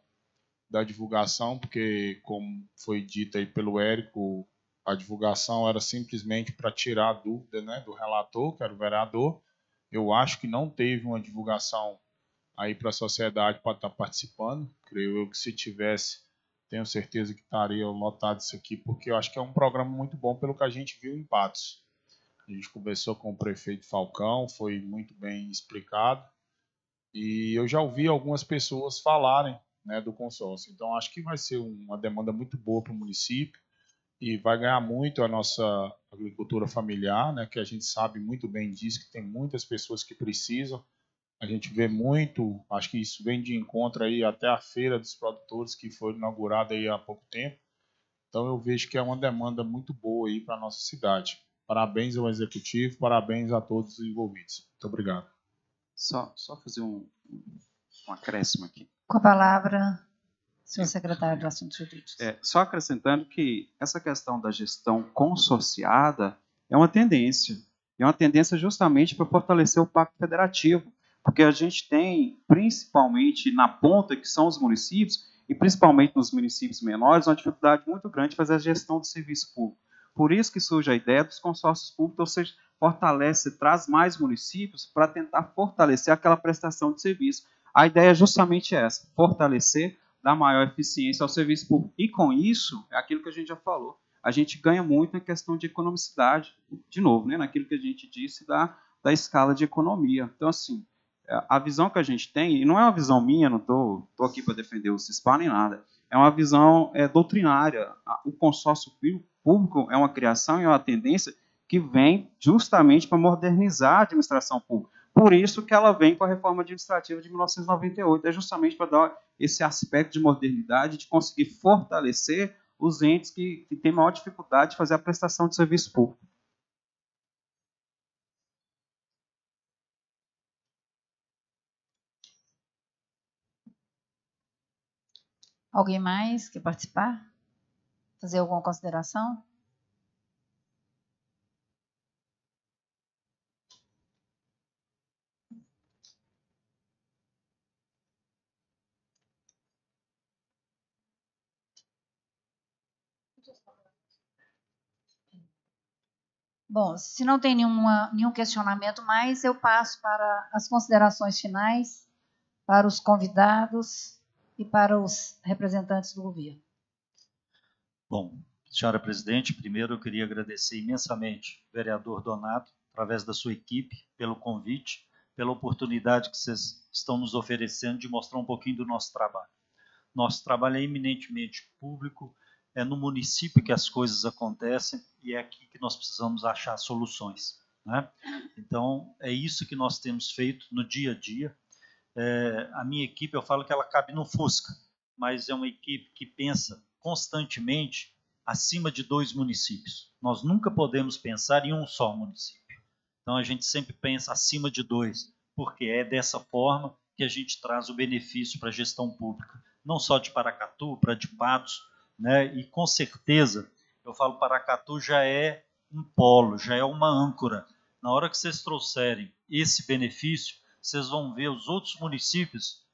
da divulgação, porque, como foi dito aí pelo Érico, a divulgação era simplesmente para tirar a dúvida, né, do relator, que era o vereador. Eu acho que não teve uma divulgação aí para a sociedade para estar participando. Creio eu que se tivesse, tenho certeza que estaria lotado isso aqui, porque eu acho que é um programa muito bom pelo que a gente viu em Patos. A gente conversou com o prefeito Falcão, foi muito bem explicado. E eu já ouvi algumas pessoas falarem, né, do consórcio. Então, acho que vai ser uma demanda muito boa para o município e vai ganhar muito a nossa agricultura familiar, né, que a gente sabe muito bem disso, que tem muitas pessoas que precisam. A gente vê muito, acho que isso vem de encontro aí até a Feira dos Produtores, que foi inaugurada aí há pouco tempo. Então, eu vejo que é uma demanda muito boa aí para a nossa cidade. Parabéns ao Executivo, parabéns a todos os envolvidos. Muito obrigado. Só fazer um acréscimo aqui. Com a palavra, senhor secretário de Assuntos Jurídicos. Só acrescentando que essa questão da gestão consorciada é uma tendência. É uma tendência justamente para fortalecer o Pacto Federativo, porque a gente tem, principalmente na ponta, que são os municípios, e principalmente nos municípios menores, uma dificuldade muito grande de fazer a gestão do serviço público. Por isso que surge a ideia dos consórcios públicos, ou seja, fortalece, traz mais municípios para tentar fortalecer aquela prestação de serviço. A ideia é justamente essa, fortalecer, dar maior eficiência ao serviço público. E com isso, é aquilo que a gente já falou, a gente ganha muito na questão de economicidade, de novo, né, naquilo que a gente disse da escala de economia. Então, assim, a visão que a gente tem, e não é uma visão minha, não estou aqui para defender o CISPAR nem nada, é uma visão doutrinária. O consórcio público é uma criação e é uma tendência que vem justamente para modernizar a administração pública. Por isso que ela vem com a reforma administrativa de 1998, é justamente para dar esse aspecto de modernidade, de conseguir fortalecer os entes que têm maior dificuldade de fazer a prestação de serviço público. Alguém mais quer participar? Fazer alguma consideração? Bom, se não tem nenhum questionamento mais, eu passo para as considerações finais, para os convidados e para os representantes do governo. Bom, senhora presidente, primeiro eu queria agradecer imensamente ao vereador Donato, através da sua equipe, pelo convite, pela oportunidade que vocês estão nos oferecendo de mostrar um pouquinho do nosso trabalho. Nosso trabalho é eminentemente público, é no município que as coisas acontecem e é aqui que nós precisamos achar soluções, né? Então, é isso que nós temos feito no dia a dia. A minha equipe, eu falo que ela cabe no Fusca, mas é uma equipe que pensa constantemente acima de 2 municípios. Nós nunca podemos pensar em um só município. Então, a gente sempre pensa acima de 2, porque é dessa forma que a gente traz o benefício para a gestão pública, não só de Paracatu, para de Patos, né? E com certeza, eu falo, Paracatu já é um polo, já é uma âncora. Na hora que vocês trouxerem esse benefício, vocês vão ver os outros municípios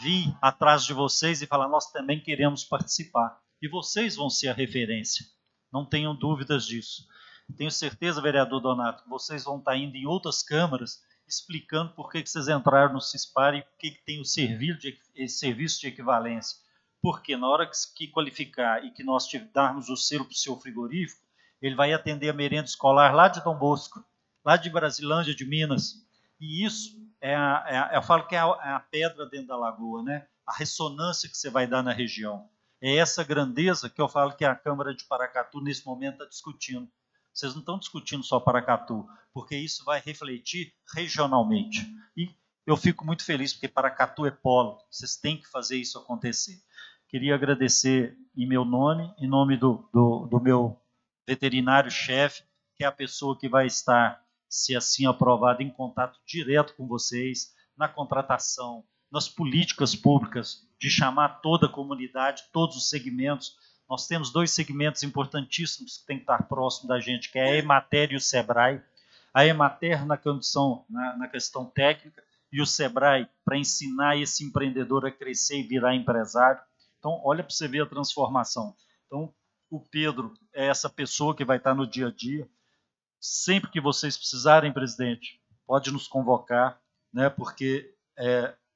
vir atrás de vocês e falar, nós também queremos participar. E vocês vão ser a referência, não tenham dúvidas disso. Tenho certeza, vereador Donato, que vocês vão estar indo em outras câmaras explicando por que vocês entraram no CISPAR e por que tem o serviço de equivalência. Porque na hora que qualificar e que nós darmos o selo para o seu frigorífico, ele vai atender a merenda escolar lá de Dom Bosco, lá de Brasilândia, de Minas. E isso eu falo que é a pedra dentro da lagoa, né? A ressonância que você vai dar na região. É essa grandeza que eu falo que a Câmara de Paracatu, nesse momento, está discutindo. Vocês não estão discutindo só Paracatu, porque isso vai refletir regionalmente. E eu fico muito feliz, porque Paracatu é polo. Vocês têm que fazer isso acontecer. Queria agradecer em meu nome, em nome do meu veterinário-chefe, que é a pessoa que vai estar, se assim aprovado, em contato direto com vocês, na contratação, nas políticas públicas, de chamar toda a comunidade, todos os segmentos. Nós temos 2 segmentos importantíssimos que têm que estar próximo da gente, que é a Emater e o Sebrae. A Emater na questão técnica e o Sebrae para ensinar esse empreendedor a crescer e virar empresário. Então, olha para você ver a transformação. Então, o Pedro é essa pessoa que vai estar no dia a dia. Sempre que vocês precisarem, presidente, pode nos convocar, né, porque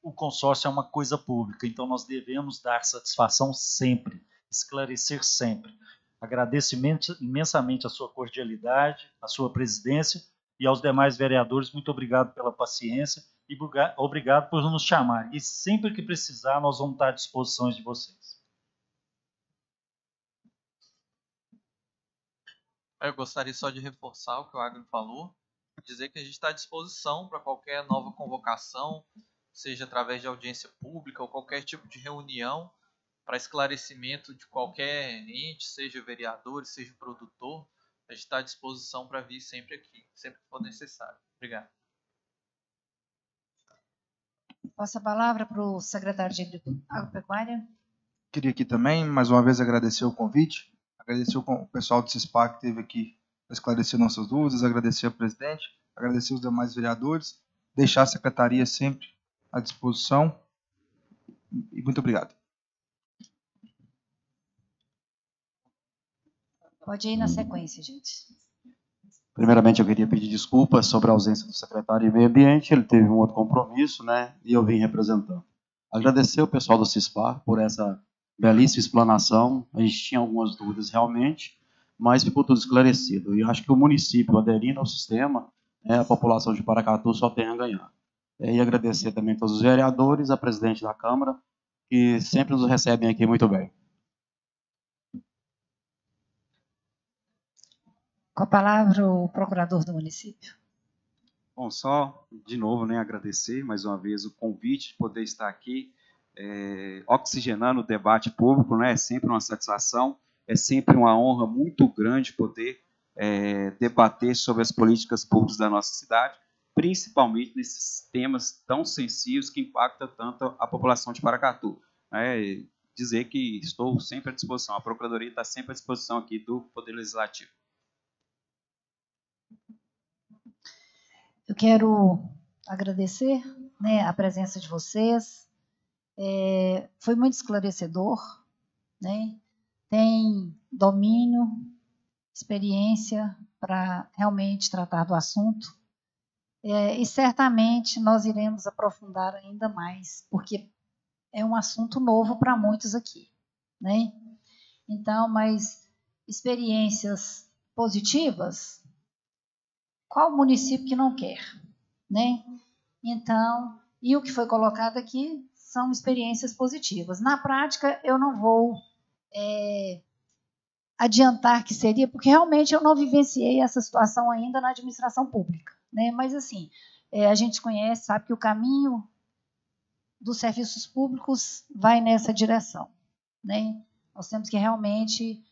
o consórcio é uma coisa pública, então nós devemos dar satisfação sempre, esclarecer sempre. Agradeço imensamente a sua cordialidade, a sua presidência e aos demais vereadores, muito obrigado pela paciência e obrigado por nos chamar. E sempre que precisar, nós vamos estar à disposição de vocês. Eu gostaria só de reforçar o que o Agno falou, dizer que a gente está à disposição para qualquer nova convocação, seja através de audiência pública ou qualquer tipo de reunião para esclarecimento de qualquer ente, seja vereador, seja produtor. A gente está à disposição para vir sempre aqui, sempre que for necessário. Obrigado. Passo a palavra para o secretário de Agropecuária. Queria aqui também, mais uma vez, agradecer o convite, agradecer o pessoal do CISPAR que esteve aqui para esclarecer nossas dúvidas, agradecer ao presidente, agradecer os demais vereadores, deixar a secretaria sempre à disposição e muito obrigado. Pode ir na sequência, gente. Primeiramente, eu queria pedir desculpas sobre a ausência do secretário de Meio Ambiente, ele teve um outro compromisso, né, e eu vim representando. Agradecer ao pessoal do CISPAR por essa belíssima explanação, a gente tinha algumas dúvidas realmente, mas ficou tudo esclarecido. E acho que o município aderindo ao sistema, a população de Paracatu só tem a ganhar. E agradecer também a todos os vereadores, a presidente da Câmara, que sempre nos recebem aqui muito bem. Com a palavra, o procurador do município. Bom, só de novo, né, agradecer mais uma vez o convite de poder estar aqui, oxigenando o debate público, né, é sempre uma satisfação, é sempre uma honra muito grande poder debater sobre as políticas públicas da nossa cidade, principalmente nesses temas tão sensíveis que impactam tanto a população de Paracatu. Dizer que estou sempre à disposição, a Procuradoria está sempre à disposição aqui do Poder Legislativo. Eu quero agradecer, né, a presença de vocês. Foi muito esclarecedor, né? Tem domínio, experiência para realmente tratar do assunto. E certamente nós iremos aprofundar ainda mais, porque é um assunto novo para muitos aqui, né? Então, mas experiências positivas, qual município que não quer, né? Então, e o que foi colocado aqui são experiências positivas. Na prática, eu não vou adiantar que seria, porque realmente eu não vivenciei essa situação ainda na administração pública, né? Mas assim, a gente conhece, sabe que o caminho dos serviços públicos vai nessa direção, né? Nós temos que realmente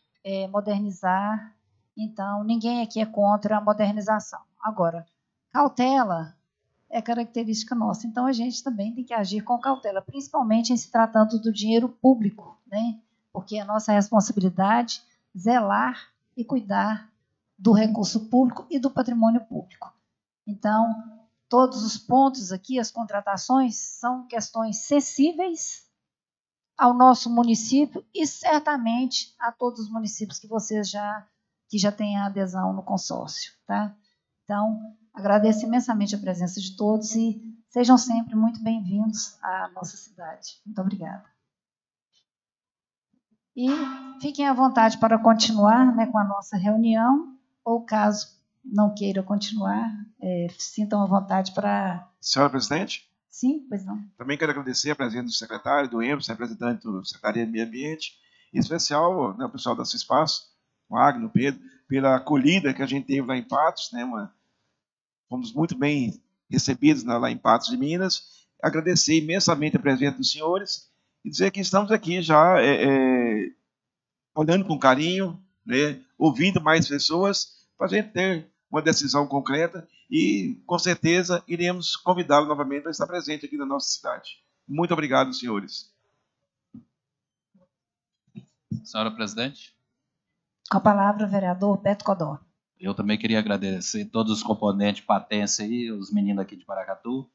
modernizar. Então, ninguém aqui é contra a modernização. Agora, cautela é característica nossa. Então, a gente também tem que agir com cautela, principalmente em se tratando do dinheiro público, né? Porque é nossa responsabilidade zelar e cuidar do recurso público e do patrimônio público. Então, todos os pontos aqui, as contratações, são questões sensíveis ao nosso município e certamente a todos os municípios que vocês já têm adesão no consórcio, tá? Então, agradeço imensamente a presença de todos e sejam sempre muito bem-vindos à nossa cidade. Muito obrigada. E fiquem à vontade para continuar, né, com a nossa reunião, ou caso não queiram continuar, sintam à vontade para... Senhora presidente? Sim, pois não. Também quero agradecer a presença do secretário, do EMS, representante do Secretaria de Meio Ambiente, em especial, né, o pessoal da CISPAS, o Agno, o Pedro, pela acolhida que a gente teve lá em Patos, né, fomos muito bem recebidos lá em Patos de Minas. Agradecer imensamente a presença dos senhores e dizer que estamos aqui já olhando com carinho, né, ouvindo mais pessoas, para a gente ter uma decisão concreta e, com certeza, iremos convidá-lo novamente para estar presente aqui na nossa cidade. Muito obrigado, senhores. Senhora presidente. Com a palavra, o vereador Beto Codó. Eu também queria agradecer todos os componentes patentes aí, os meninos aqui de Paracatu,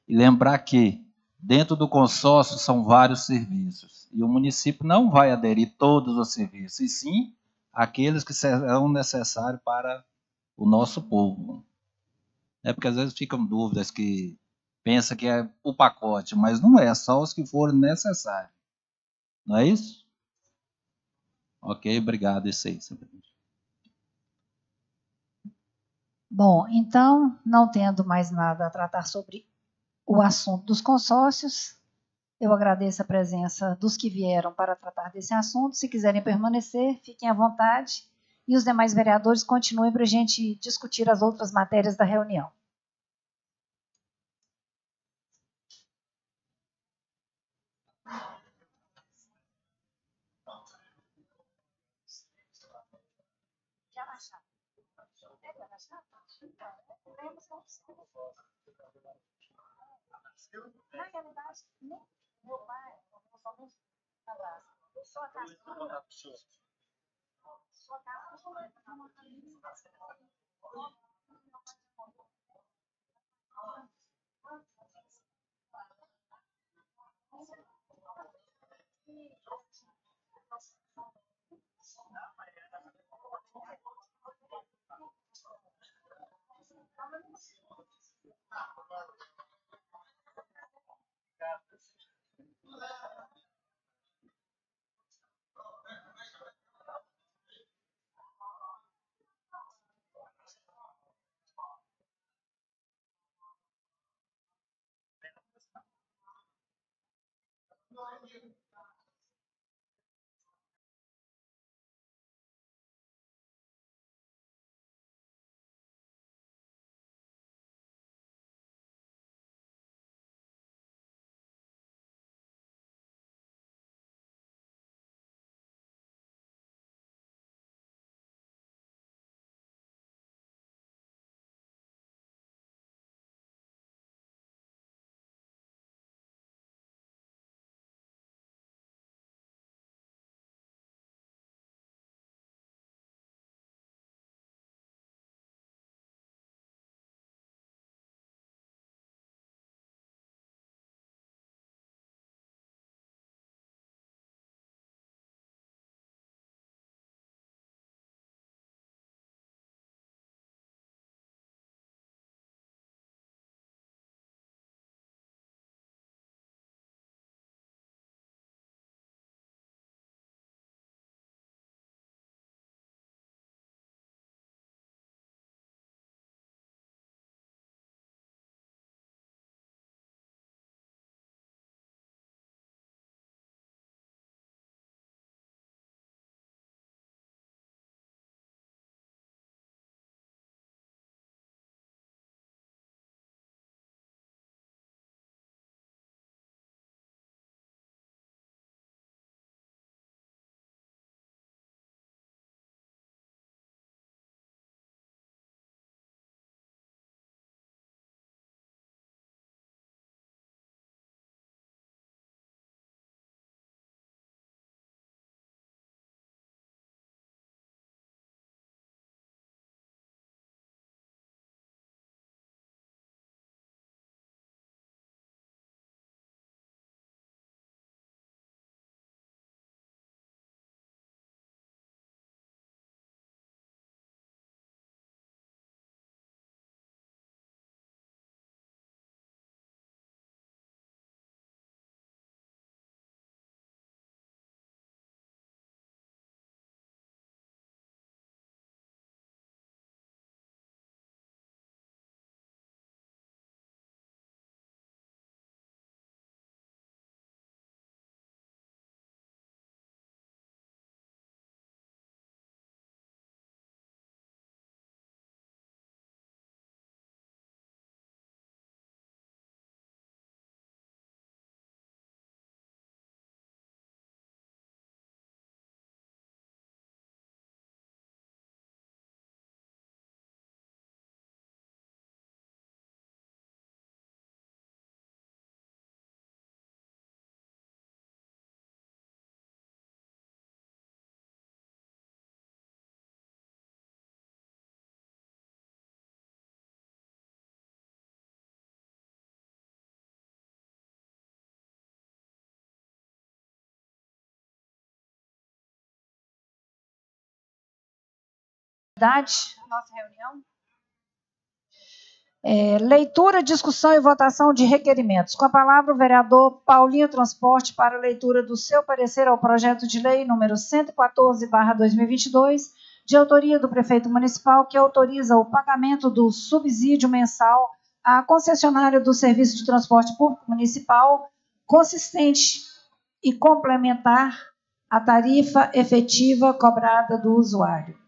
e lembrar que dentro do consórcio são vários serviços, e o município não vai aderir todos os serviços, e sim aqueles que serão necessários para o nosso povo. É porque às vezes ficam dúvidas que pensa que é o pacote, mas não é, só os que forem necessários. Não é isso? Ok, obrigado, isso aí. Bom, então, não tendo mais nada a tratar sobre o assunto dos consórcios, eu agradeço a presença dos que vieram para tratar desse assunto. Se quiserem permanecer, fiquem à vontade. E os demais vereadores continuem para a gente discutir as outras matérias da reunião. Na realidade, nem meu pai, somente na graça. Sua casa. Sua Nossa reunião. Leitura, discussão e votação de requerimentos. Com a palavra o vereador Paulinho Transporte para a leitura do seu parecer ao projeto de lei número 114/2022, de autoria do prefeito municipal, que autoriza o pagamento do subsídio mensal à concessionária do serviço de transporte público municipal, consistente e complementar à tarifa efetiva cobrada do usuário.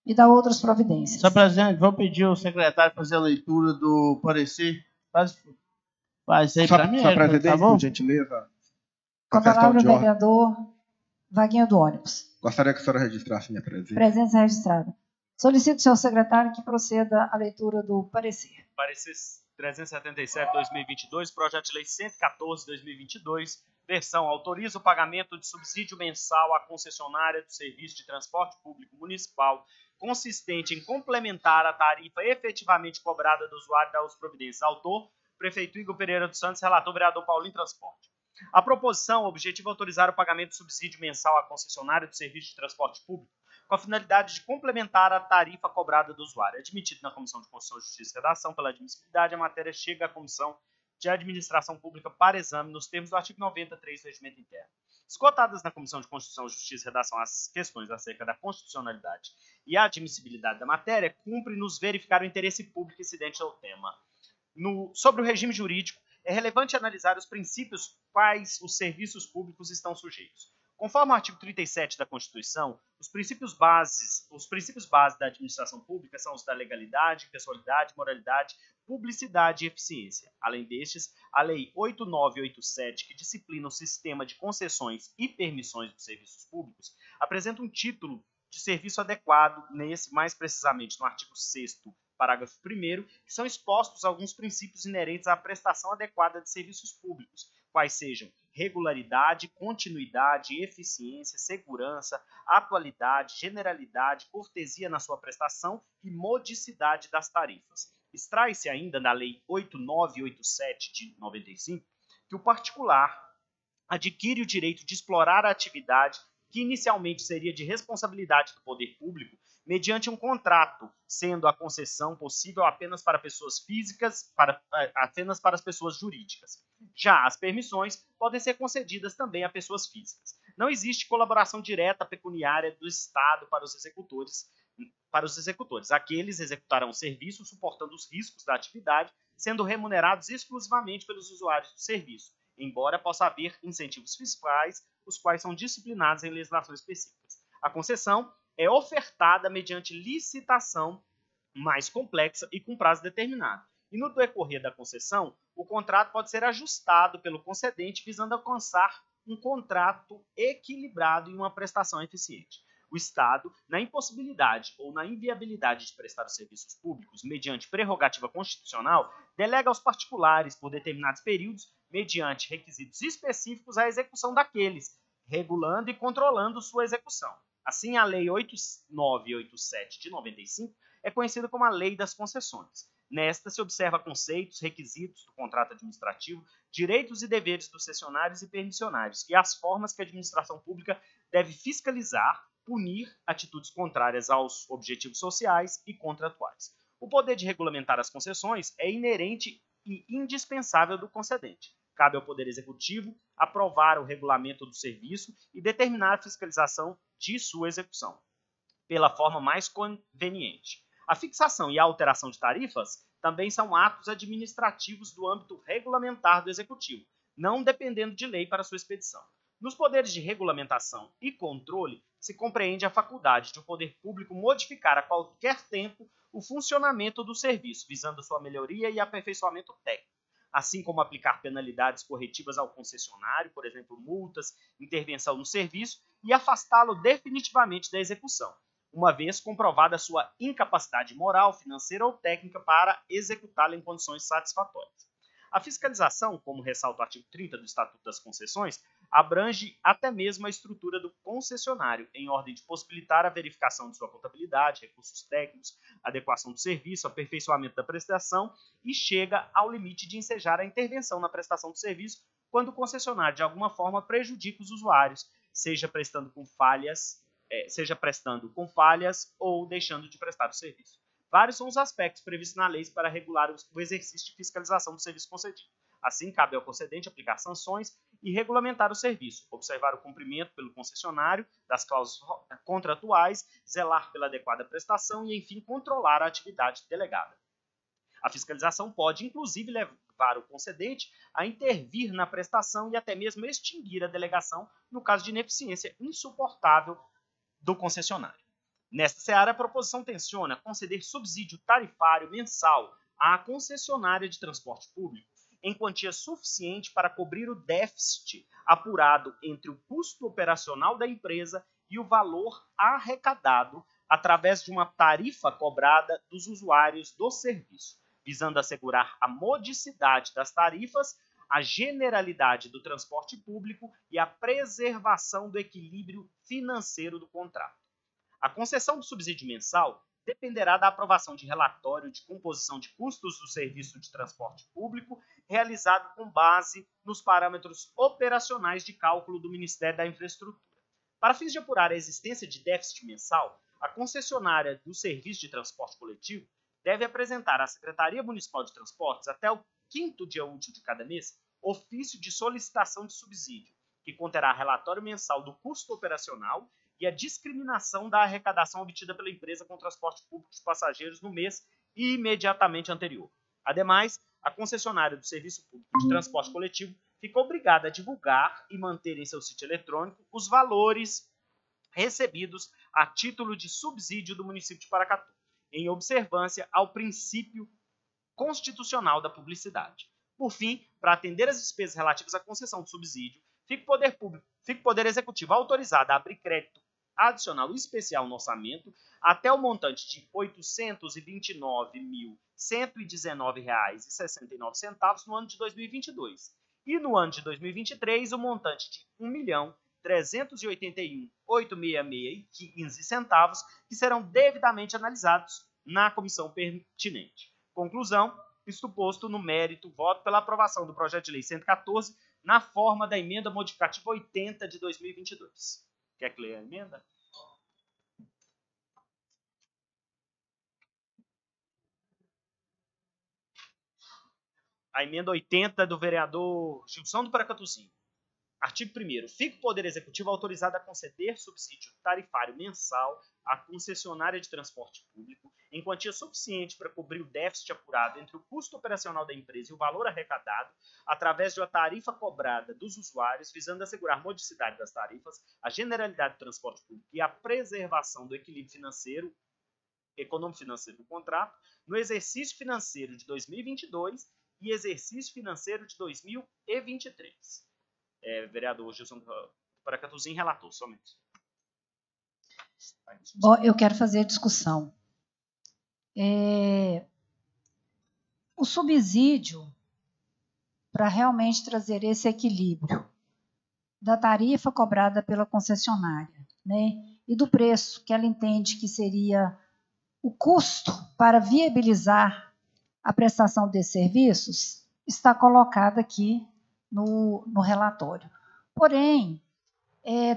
E da outras providências. Senhor presidente, vou pedir ao secretário fazer a leitura do parecer. Faz aí para mim, Senhor presidente, tá bom? por gentileza. Com a palavra o vereador Vaguinho do ônibus. Gostaria que a senhora registrasse minha presença. Presença registrada. Solicito, senhor secretário, que proceda à leitura do parecer. Parecer 377/2022, projeto de lei 114/2022, versão autoriza o pagamento de subsídio mensal à concessionária do serviço de transporte público municipal, consistente em complementar a tarifa efetivamente cobrada do usuário das providências. Autor, prefeito Igor Pereira dos Santos, relator, vereador Paulinho Transporte. A proposição, o objetivo é autorizar o pagamento de subsídio mensal à concessionária do serviço de transporte público, com a finalidade de complementar a tarifa cobrada do usuário. Admitido na Comissão de Constituição, Justiça e Redação pela admissibilidade, a matéria chega à Comissão de Administração Pública para exame nos termos do artigo 93 do Regimento Interno. Esgotadas na Comissão de Constituição, Justiça e Redação as questões acerca da constitucionalidade e a admissibilidade da matéria, cumpre-nos verificar o interesse público incidente ao tema. Sobre o regime jurídico, é relevante analisar os princípios quais os serviços públicos estão sujeitos. Conforme o artigo 37 da Constituição, os princípios base da administração pública são os da legalidade, impessoalidade, moralidade, publicidade e eficiência. Além destes, a Lei 8987, que disciplina o sistema de concessões e permissões dos serviços públicos, apresenta um título de serviço adequado, mais precisamente no artigo 6º, parágrafo 1º, que são expostos alguns princípios inerentes à prestação adequada de serviços públicos, quais sejam regularidade, continuidade, eficiência, segurança, atualidade, generalidade, cortesia na sua prestação e modicidade das tarifas. Extrai-se ainda da Lei 8987 de 95 que o particular adquire o direito de explorar a atividade que inicialmente seria de responsabilidade do poder público mediante um contrato, sendo a concessão possível apenas para pessoas físicas, apenas para as pessoas jurídicas. Já as permissões podem ser concedidas também a pessoas físicas. Não existe colaboração direta pecuniária do Estado para os executores. Aqueles executarão o serviço suportando os riscos da atividade, sendo remunerados exclusivamente pelos usuários do serviço, embora possa haver incentivos fiscais, os quais são disciplinados em legislações específicas. A concessão é ofertada mediante licitação mais complexa e com prazo determinado. E no decorrer da concessão, o contrato pode ser ajustado pelo concedente visando alcançar um contrato equilibrado e uma prestação eficiente. O Estado, na impossibilidade ou na inviabilidade de prestar os serviços públicos mediante prerrogativa constitucional, delega aos particulares, por determinados períodos, mediante requisitos específicos, a execução daqueles, regulando e controlando sua execução. Assim, a Lei 8987 de 95 é conhecida como a Lei das Concessões. Nesta se observa conceitos, requisitos do contrato administrativo, direitos e deveres dos cessionários e permissionários e as formas que a administração pública deve fiscalizar, punir atitudes contrárias aos objetivos sociais e contratuais. O poder de regulamentar as concessões é inerente e indispensável do concedente. Cabe ao Poder Executivo aprovar o regulamento do serviço e determinar a fiscalização de sua execução, pela forma mais conveniente. A fixação e a alteração de tarifas também são atos administrativos do âmbito regulamentar do Executivo, não dependendo de lei para sua expedição. Nos poderes de regulamentação e controle, se compreende a faculdade de o poder público modificar a qualquer tempo o funcionamento do serviço, visando sua melhoria e aperfeiçoamento técnico, assim como aplicar penalidades corretivas ao concessionário, por exemplo, multas, intervenção no serviço, e afastá-lo definitivamente da execução, uma vez comprovada sua incapacidade moral, financeira ou técnica para executá-la em condições satisfatórias. A fiscalização, como ressalta o artigo 30 do Estatuto das Concessões, abrange até mesmo a estrutura do concessionário, em ordem de possibilitar a verificação de sua contabilidade, recursos técnicos, adequação do serviço, aperfeiçoamento da prestação e chega ao limite de ensejar a intervenção na prestação do serviço quando o concessionário de alguma forma prejudica os usuários, seja prestando com falhas seja prestando com falhas ou deixando de prestar o serviço. Vários são os aspectos previstos na lei para regular o exercício de fiscalização do serviço concedido. Assim, cabe ao concedente aplicar sanções e regulamentar o serviço, observar o cumprimento pelo concessionário das cláusulas contratuais, zelar pela adequada prestação e, enfim, controlar a atividade delegada. A fiscalização pode, inclusive, levar o concedente a intervir na prestação e até mesmo extinguir a delegação no caso de ineficiência insuportável do concessionário. Nesta seara, a proposição tenciona conceder subsídio tarifário mensal à concessionária de transporte público em quantia suficiente para cobrir o déficit apurado entre o custo operacional da empresa e o valor arrecadado através de uma tarifa cobrada dos usuários do serviço, visando assegurar a modicidade das tarifas, a generalidade do transporte público e a preservação do equilíbrio financeiro do contrato. A concessão do subsídio mensal dependerá da aprovação de relatório de composição de custos do serviço de transporte público realizado com base nos parâmetros operacionais de cálculo do Ministério da Infraestrutura. Para fins de apurar a existência de déficit mensal, a concessionária do serviço de transporte coletivo deve apresentar à Secretaria Municipal de Transportes, até o 5º dia útil de cada mês, ofício de solicitação de subsídio, que conterá relatório mensal do custo operacional e a discriminação da arrecadação obtida pela empresa com transporte público de passageiros no mês imediatamente anterior. Ademais, a concessionária do Serviço Público de Transporte Coletivo fica obrigada a divulgar e manter em seu sítio eletrônico os valores recebidos a título de subsídio do município de Paracatu, em observância ao princípio constitucional da publicidade. Por fim, para atender às despesas relativas à concessão de subsídio, fica o Poder Executivo autorizado a abrir crédito adicional especial no orçamento até o montante de R$ 829.119,69 no ano de 2022. E no ano de 2023, o montante de R$ 1.381.866,15, que serão devidamente analisados na comissão pertinente. Conclusão: isto posto, no mérito, voto pela aprovação do projeto de lei 114 na forma da emenda modificativa 80 de 2022. Quer que leia a emenda? A emenda 80 do vereador Gilson do Paracatuzinho. Artigo 1º. Fica o Poder Executivo autorizado a conceder subsídio tarifário mensal à concessionária de transporte público em quantia suficiente para cobrir o déficit apurado entre o custo operacional da empresa e o valor arrecadado através de uma tarifa cobrada dos usuários, visando assegurar a modicidade das tarifas, a generalidade do transporte público e a preservação do equilíbrio financeiro, econômico-financeiro do contrato, no exercício financeiro de 2022 e exercício financeiro de 2023. Vereador Gilson Paracatuzinho, relator, somente. Bom, eu quero fazer a discussão. O subsídio, para realmente trazer esse equilíbrio da tarifa cobrada pela concessionária, né, e do preço que ela entende que seria o custo para viabilizar a prestação desses serviços, está colocado aqui no relatório. Porém,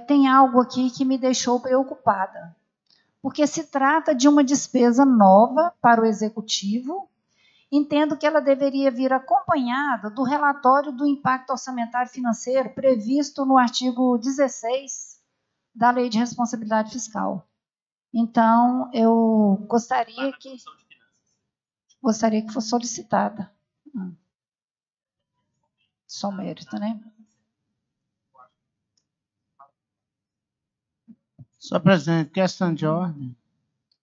tem algo aqui que me deixou preocupada, porque se trata de uma despesa nova para o Executivo. Entendo que ela deveria vir acompanhada do relatório do impacto orçamentário financeiro previsto no artigo 16 da Lei de Responsabilidade Fiscal. Então, eu gostaria que fosse solicitada. Só mérito, né? Senhor presidente, questão de ordem.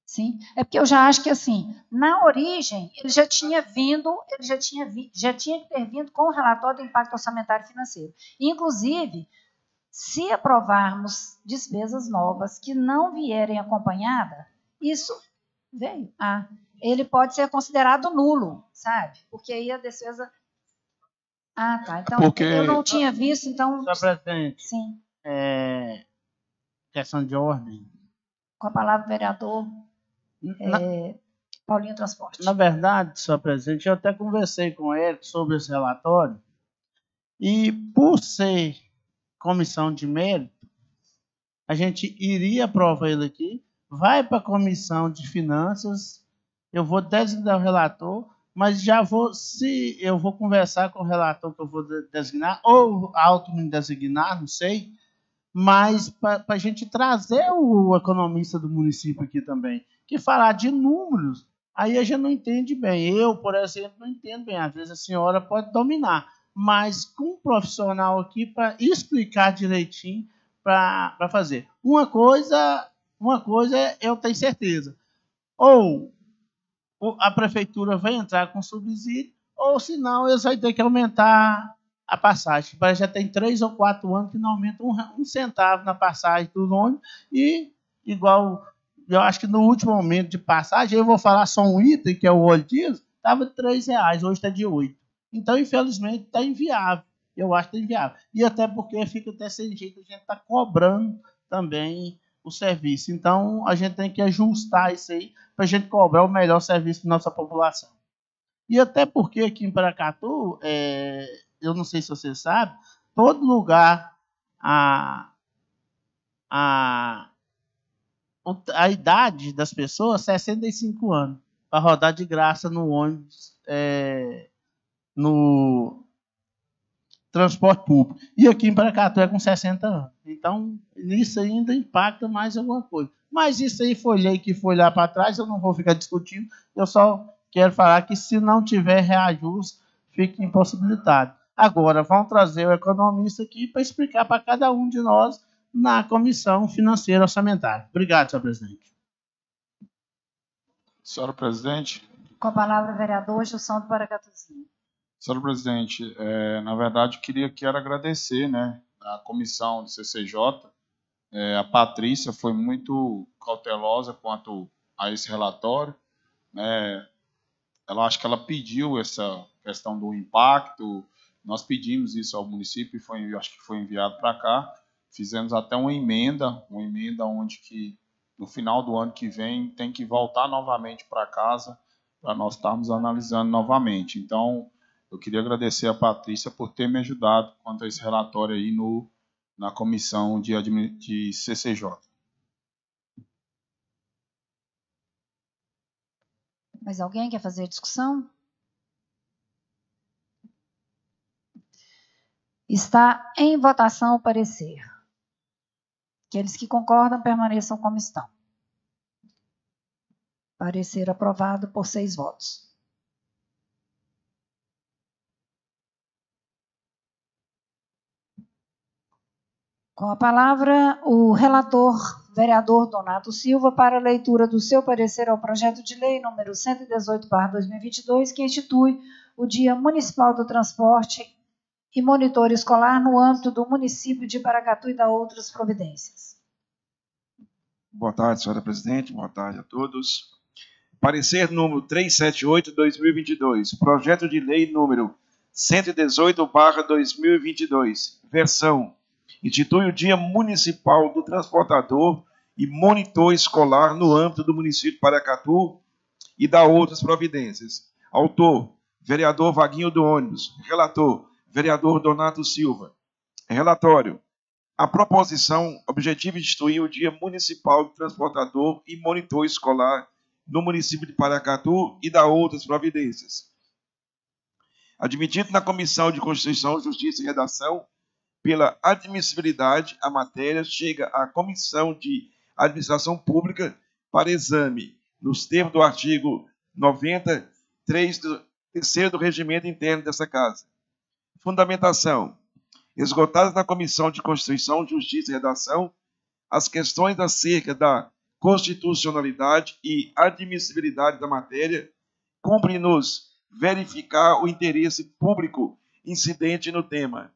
Sim, é porque eu já acho que, assim, na origem, ele já tinha que ter vindo com o relatório do impacto orçamentário financeiro. Inclusive, se aprovarmos despesas novas que não vierem acompanhadas, isso veio. Ele pode ser considerado nulo, sabe? Porque aí a despesa... tá. Então, eu não tinha visto, então... Senhor presidente. Sim. Questão de ordem. Com a palavra, vereador Paulinho Transporte. Na verdade, senhor presidente, eu até conversei com ele sobre esse relatório, e por ser comissão de mérito, a gente iria aprovar ele aqui, vai para a Comissão de Finanças, eu vou designar o relator, mas eu vou conversar com o relator que eu vou designar, ou auto-me designar, não sei, mas para a gente trazer o economista do município aqui também, que falar de números, aí a gente não entende bem. Eu, por exemplo, não entendo bem. Às vezes a senhora pode dominar, mas com um profissional aqui para explicar direitinho para fazer. Uma coisa eu tenho certeza. Ou a prefeitura vai entrar com subsídio, ou senão eles vão ter que aumentar a passagem. Parece que já tem 3 ou 4 anos que não aumenta um centavo na passagem do ônibus. E, igual, eu acho que no último aumento de passagem, eu vou falar só um item, que é o óleo diesel, estava de R$3, hoje está de 8. Então, infelizmente, está inviável. Eu acho que está inviável. E até porque fica até sem jeito, a gente está cobrando também o serviço. Então, a gente tem que ajustar isso aí para a gente cobrar o melhor serviço para nossa população. E até porque aqui em Paracatu, eu não sei se você sabe, todo lugar a idade das pessoas 65 anos para rodar de graça no ônibus, no transporte público. E aqui em Paracatu é com 60 anos. Então, isso ainda impacta mais alguma coisa. Mas isso aí foi lei que foi lá para trás, eu não vou ficar discutindo, eu só quero falar que se não tiver reajuste, fica impossibilitado. Agora, vão trazer o economista aqui para explicar para cada um de nós na Comissão Financeira Orçamentária. Obrigado, senhor presidente. Senhora presidente. Com a palavra, o vereador Gilson do Paracatuzinho. Senhora presidente, na verdade, quero agradecer, né, a comissão do CCJ. A Patrícia foi muito cautelosa quanto a esse relatório, né? Acho que ela pediu essa questão do impacto. Nós pedimos isso ao município e acho que foi enviado para cá. Fizemos até uma emenda onde que no final do ano que vem tem que voltar novamente para casa para nós estarmos analisando novamente. Então, eu queria agradecer a Patrícia por ter me ajudado quanto a esse relatório aí na comissão de CCJ. Mais alguém quer fazer discussão? Está em votação o parecer. Aqueles que concordam permaneçam como estão. Parecer aprovado por 6 votos. Com a palavra, o relator, vereador Donato Silva, para a leitura do seu parecer ao projeto de lei número 118/2022, que institui o Dia Municipal do Transporte e monitor escolar no âmbito do município de Paracatu e da outras providências. Boa tarde, senhora presidente. Boa tarde a todos. Parecer número 378/2022. Projeto de lei número 118/2022. Versão: institui o Dia Municipal do Transportador e monitor escolar no âmbito do município de Paracatu e da outras providências. Autor: vereador Vaguinho do Ônibus. Relator: vereador Donato Silva. Relatório: a proposição objetiva instituir o Dia Municipal do Transportador e monitor escolar no município de Paracatu e da outras providências. Admitido na Comissão de Constituição, Justiça e Redação, pela admissibilidade, a matéria chega à Comissão de Administração Pública para exame, nos termos do artigo 93 do 3º do Regimento Interno dessa Casa. Fundamentação: esgotadas na Comissão de Constituição, Justiça e Redação as questões acerca da constitucionalidade e admissibilidade da matéria, cumpre-nos verificar o interesse público incidente no tema.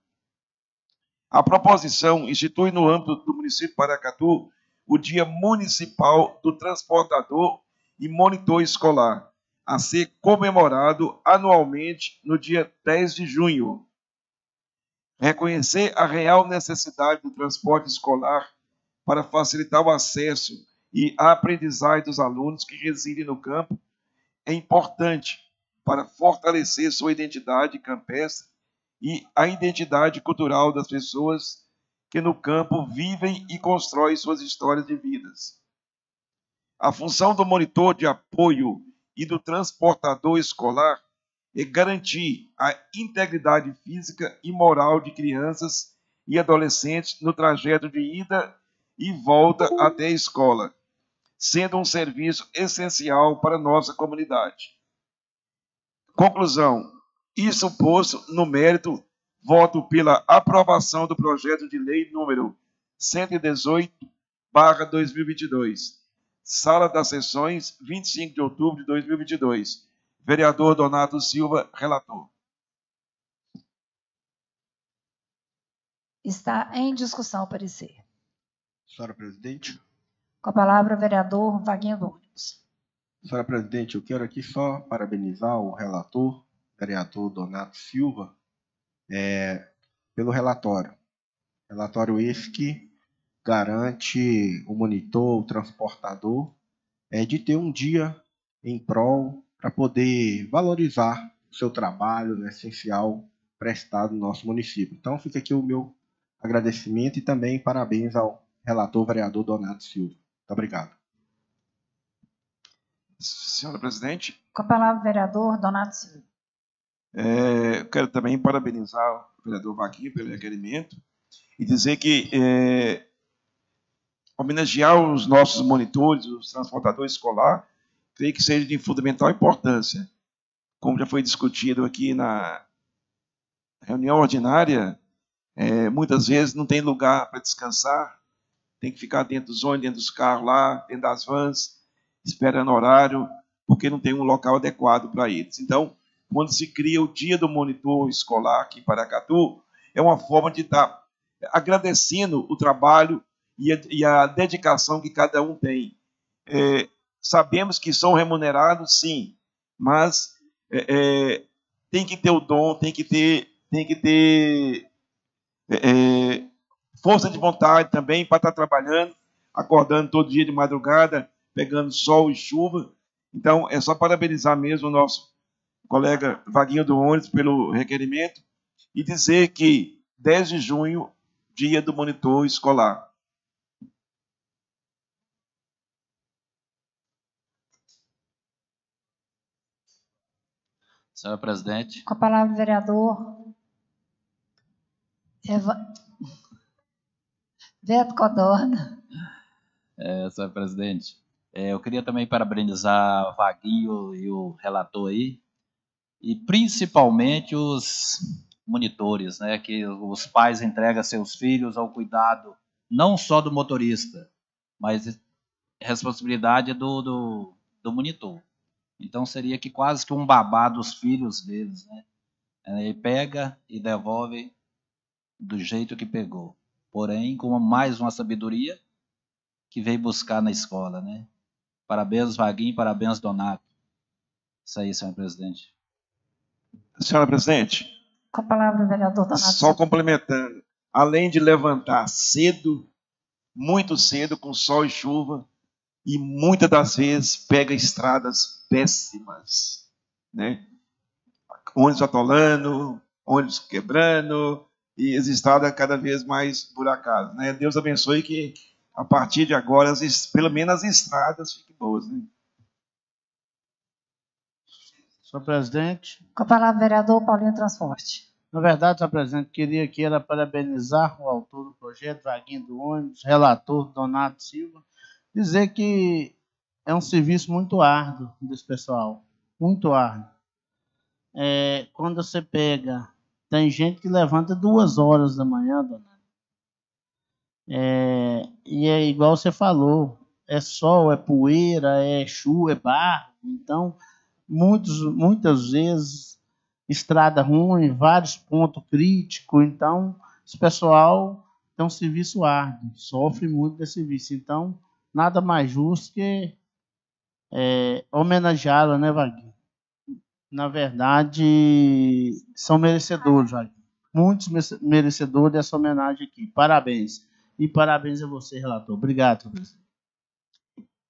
A proposição institui no âmbito do município de Paracatu o Dia Municipal do Transportador e Monitor Escolar, a ser comemorado anualmente no dia 10 de junho. Reconhecer a real necessidade do transporte escolar para facilitar o acesso e a aprendizagem dos alunos que residem no campo é importante para fortalecer sua identidade campestre e a identidade cultural das pessoas que no campo vivem e constroem suas histórias de vidas. A função do monitor de apoio e do transportador escolar é garantir a integridade física e moral de crianças e adolescentes no trajeto de ida e volta até a escola, sendo um serviço essencial para a nossa comunidade. Conclusão. Isso posto no mérito, voto pela aprovação do projeto de lei número 118/2022. Sala das Sessões, 25 de outubro de 2022. Vereador Donato Silva, relator. Está em discussão o parecer. Senhora presidente. Com a palavra, o vereador Vaguinho do Ônibus. Senhora presidente, eu quero aqui só parabenizar o relator, vereador Donato Silva, pelo relatório. Relatório esse que garante o monitor, o transportador, de ter um dia em prol para poder valorizar o seu trabalho essencial prestado no nosso município. Então fica aqui o meu agradecimento e também parabéns ao relator, vereador Donato Silva. Muito obrigado. Senhora presidente. Com a palavra, o vereador Donato Silva. Eu quero também parabenizar o vereador Vaguinho pelo requerimento e dizer que homenagear os nossos monitores, os transportadores escolares, creio que seja de fundamental importância. Como já foi discutido aqui na reunião ordinária, muitas vezes não tem lugar para descansar, tem que ficar dentro dos ônibus, dentro dos carros lá, dentro das vans, esperando horário, porque não tem um local adequado para eles. Então, quando se cria o Dia do Monitor Escolar aqui em Paracatu, é uma forma de estar agradecendo o trabalho e a dedicação que cada um tem. Sabemos que são remunerados, sim, mas tem que ter o dom, tem que ter força de vontade também para estar trabalhando, acordando todo dia de madrugada, pegando sol e chuva. Então, é só parabenizar mesmo o nosso colega Vaguinho do Ônibus pelo requerimento e dizer que 10 de junho, dia do monitor escolar. Senhora presidente. Com a palavra, o vereador Beto Codorna. Senhora presidente, eu queria também parabenizar o Vaguinho e o relator aí, e principalmente os monitores, né, que os pais entregam seus filhos ao cuidado não só do motorista, mas responsabilidade do monitor. Então seria que quase que um babá dos filhos deles, né? Ele pega e devolve do jeito que pegou, porém com mais uma sabedoria que veio buscar na escola, né? Parabéns, Vaguinho, parabéns, Donato. Isso aí, senhor presidente. Senhora presidente. Com a palavra, o vereador Donato. Só complementando, além de levantar cedo, muito cedo, com sol e chuva, e muitas das vezes pega estradas péssimas, né? Ônibus atolando, ônibus quebrando, e as estradas cada vez mais buracadas, né? Deus abençoe que, a partir de agora, pelo menos as estradas fiquem boas, né? Senhor presidente. Com a palavra, vereador Paulinho Transporte. Na verdade, senhor presidente, queria aqui parabenizar o autor do projeto, Vaguinho do Ônibus, relator Donato Silva, dizer que é um serviço muito árduo desse pessoal, muito árduo. Quando você pega, tem gente que levanta 2 horas da manhã, Donato. E é igual você falou, é sol, é poeira, é chuva, é barro. Então, muitas vezes, estrada ruim, vários pontos críticos. Então, esse pessoal tem um serviço árduo, sofre muito desse serviço. Então, nada mais justo que homenageá-la, né, Vaguinho? Na verdade, são merecedores, Vaguinho. Muitos merecedores dessa homenagem aqui. Parabéns. E parabéns a você, relator. Obrigado, professor.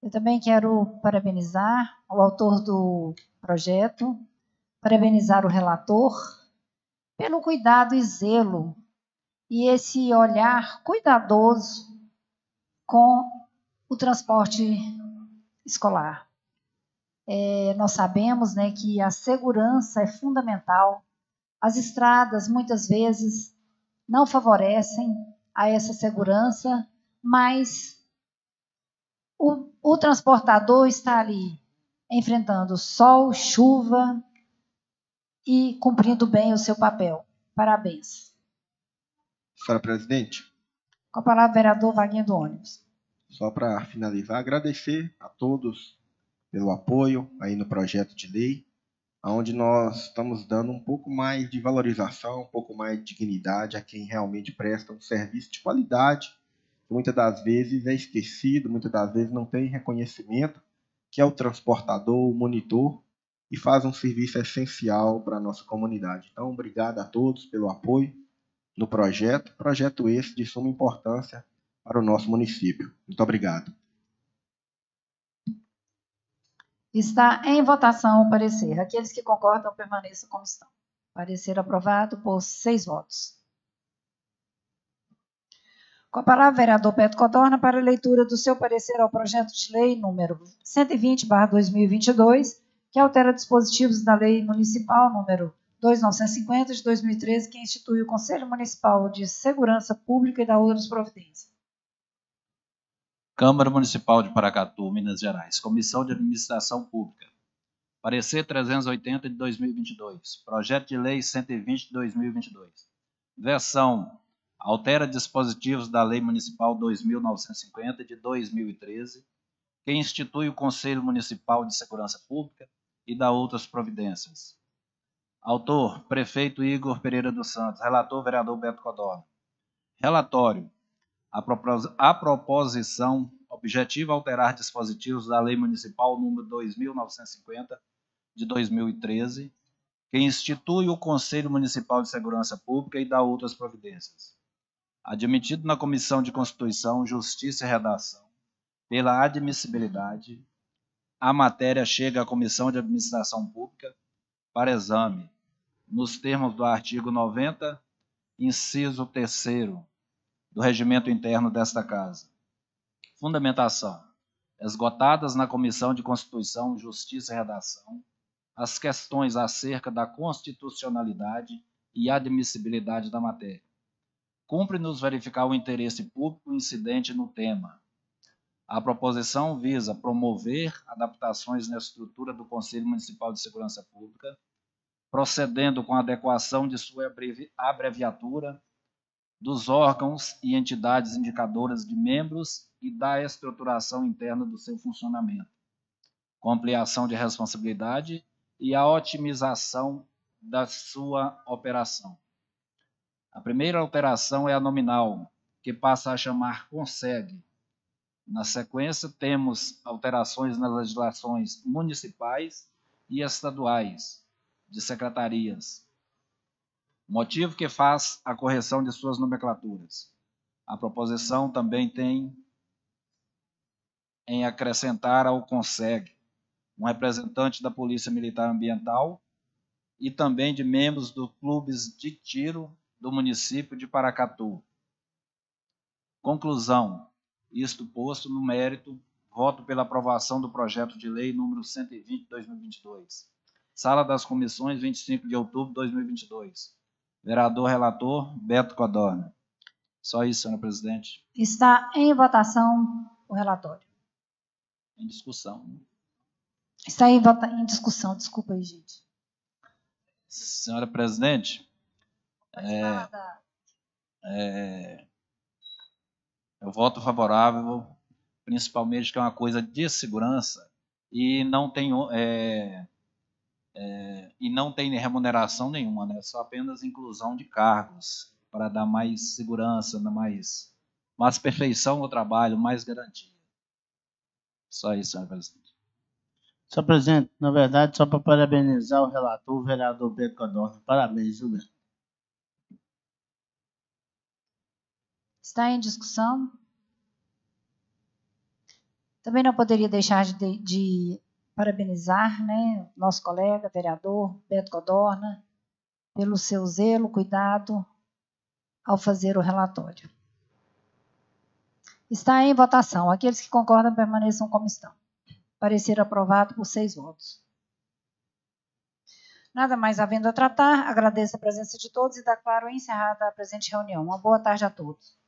Eu também quero parabenizar o autor do projeto, parabenizar o relator pelo cuidado e zelo e esse olhar cuidadoso com o transporte escolar. Nós sabemos, né, que a segurança é fundamental. As estradas, muitas vezes, não favorecem a essa segurança, mas o transportador está ali, enfrentando sol, chuva e cumprindo bem o seu papel. Parabéns. Senhora presidente, Com a palavra, vereador Vaguinho do Ônibus. só para finalizar, agradecer a todos pelo apoio aí no projeto de lei, onde nós estamos dando um pouco mais de valorização, um pouco mais de dignidade a quem realmente presta um serviço de qualidade, que muitas das vezes é esquecido, muitas das vezes não tem reconhecimento, que é o transportador, o monitor, e faz um serviço essencial para a nossa comunidade. Então, obrigado a todos pelo apoio no projeto esse de suma importância para o nosso município. Muito obrigado. Está em votação o parecer. Aqueles que concordam permaneçam como estão. Parecer aprovado por 6 votos. Com a palavra, vereador Beto Codorna, para a leitura do seu parecer ao projeto de lei número 120/2022, que altera dispositivos da Lei Municipal número 2950 de 2013, que institui o Conselho Municipal de Segurança Pública e dá outras providências. Câmara Municipal de Paracatu, Minas Gerais. Comissão de Administração Pública. Parecer 380 de 2022. Projeto de Lei 120 de 2022. Versão: altera dispositivos da Lei Municipal 2950 de 2013, que institui o Conselho Municipal de Segurança Pública e dá outras providências. Autor: Prefeito Igor Pereira dos Santos. Relator: Vereador Beto Codorna. Relatório: a proposição objetiva alterar dispositivos da Lei Municipal número 2950 de 2013, que institui o Conselho Municipal de Segurança Pública e dá outras providências. Admitido na Comissão de Constituição, Justiça e Redação, pela admissibilidade, a matéria chega à Comissão de Administração Pública para exame, nos termos do artigo 90, inciso 3º, do regimento interno desta Casa. Fundamentação: esgotadas na Comissão de Constituição, Justiça e Redação as questões acerca da constitucionalidade e admissibilidade da matéria. Cumpre-nos verificar o interesse público incidente no tema. A proposição visa promover adaptações na estrutura do Conselho Municipal de Segurança Pública, procedendo com a adequação de sua abreviatura, dos órgãos e entidades indicadoras de membros e da estruturação interna do seu funcionamento, com ampliação de responsabilidade e a otimização da sua operação. A primeira alteração é a nominal, que passa a chamar CONSEG. Na sequência, temos alterações nas legislações municipais e estaduais de secretarias, motivo que faz a correção de suas nomenclaturas. A proposição também tem em acrescentar ao CONSEG um representante da Polícia Militar Ambiental e também de membros dos clubes de tiro do município de Paracatu. Conclusão: isto posto no mérito, voto pela aprovação do projeto de lei número 120 de 2022. Sala das Comissões, 25 de outubro de 2022. Vereador relator, Beto Codorna. Só isso, senhora presidente. Está em votação o relatório. Em discussão. Está em discussão, desculpa aí, gente. Senhora presidente, eu voto favorável, principalmente que é uma coisa de segurança e não tem remuneração nenhuma, né? Só apenas inclusão de cargos para dar mais segurança, mais perfeição no trabalho, mais garantia. Só isso, senhor presidente. Senhor presidente, na verdade, só para parabenizar o relator, o vereador Beto Codorna. Parabéns, viu, Beto? Está em discussão. Também não poderia deixar de parabenizar, né, nosso colega, vereador Beto Codorna, pelo seu zelo, cuidado ao fazer o relatório. Está em votação. Aqueles que concordam permaneçam como estão. Parecer aprovado por 6 votos. Nada mais havendo a tratar, agradeço a presença de todos e declaro encerrada a presente reunião. Uma boa tarde a todos.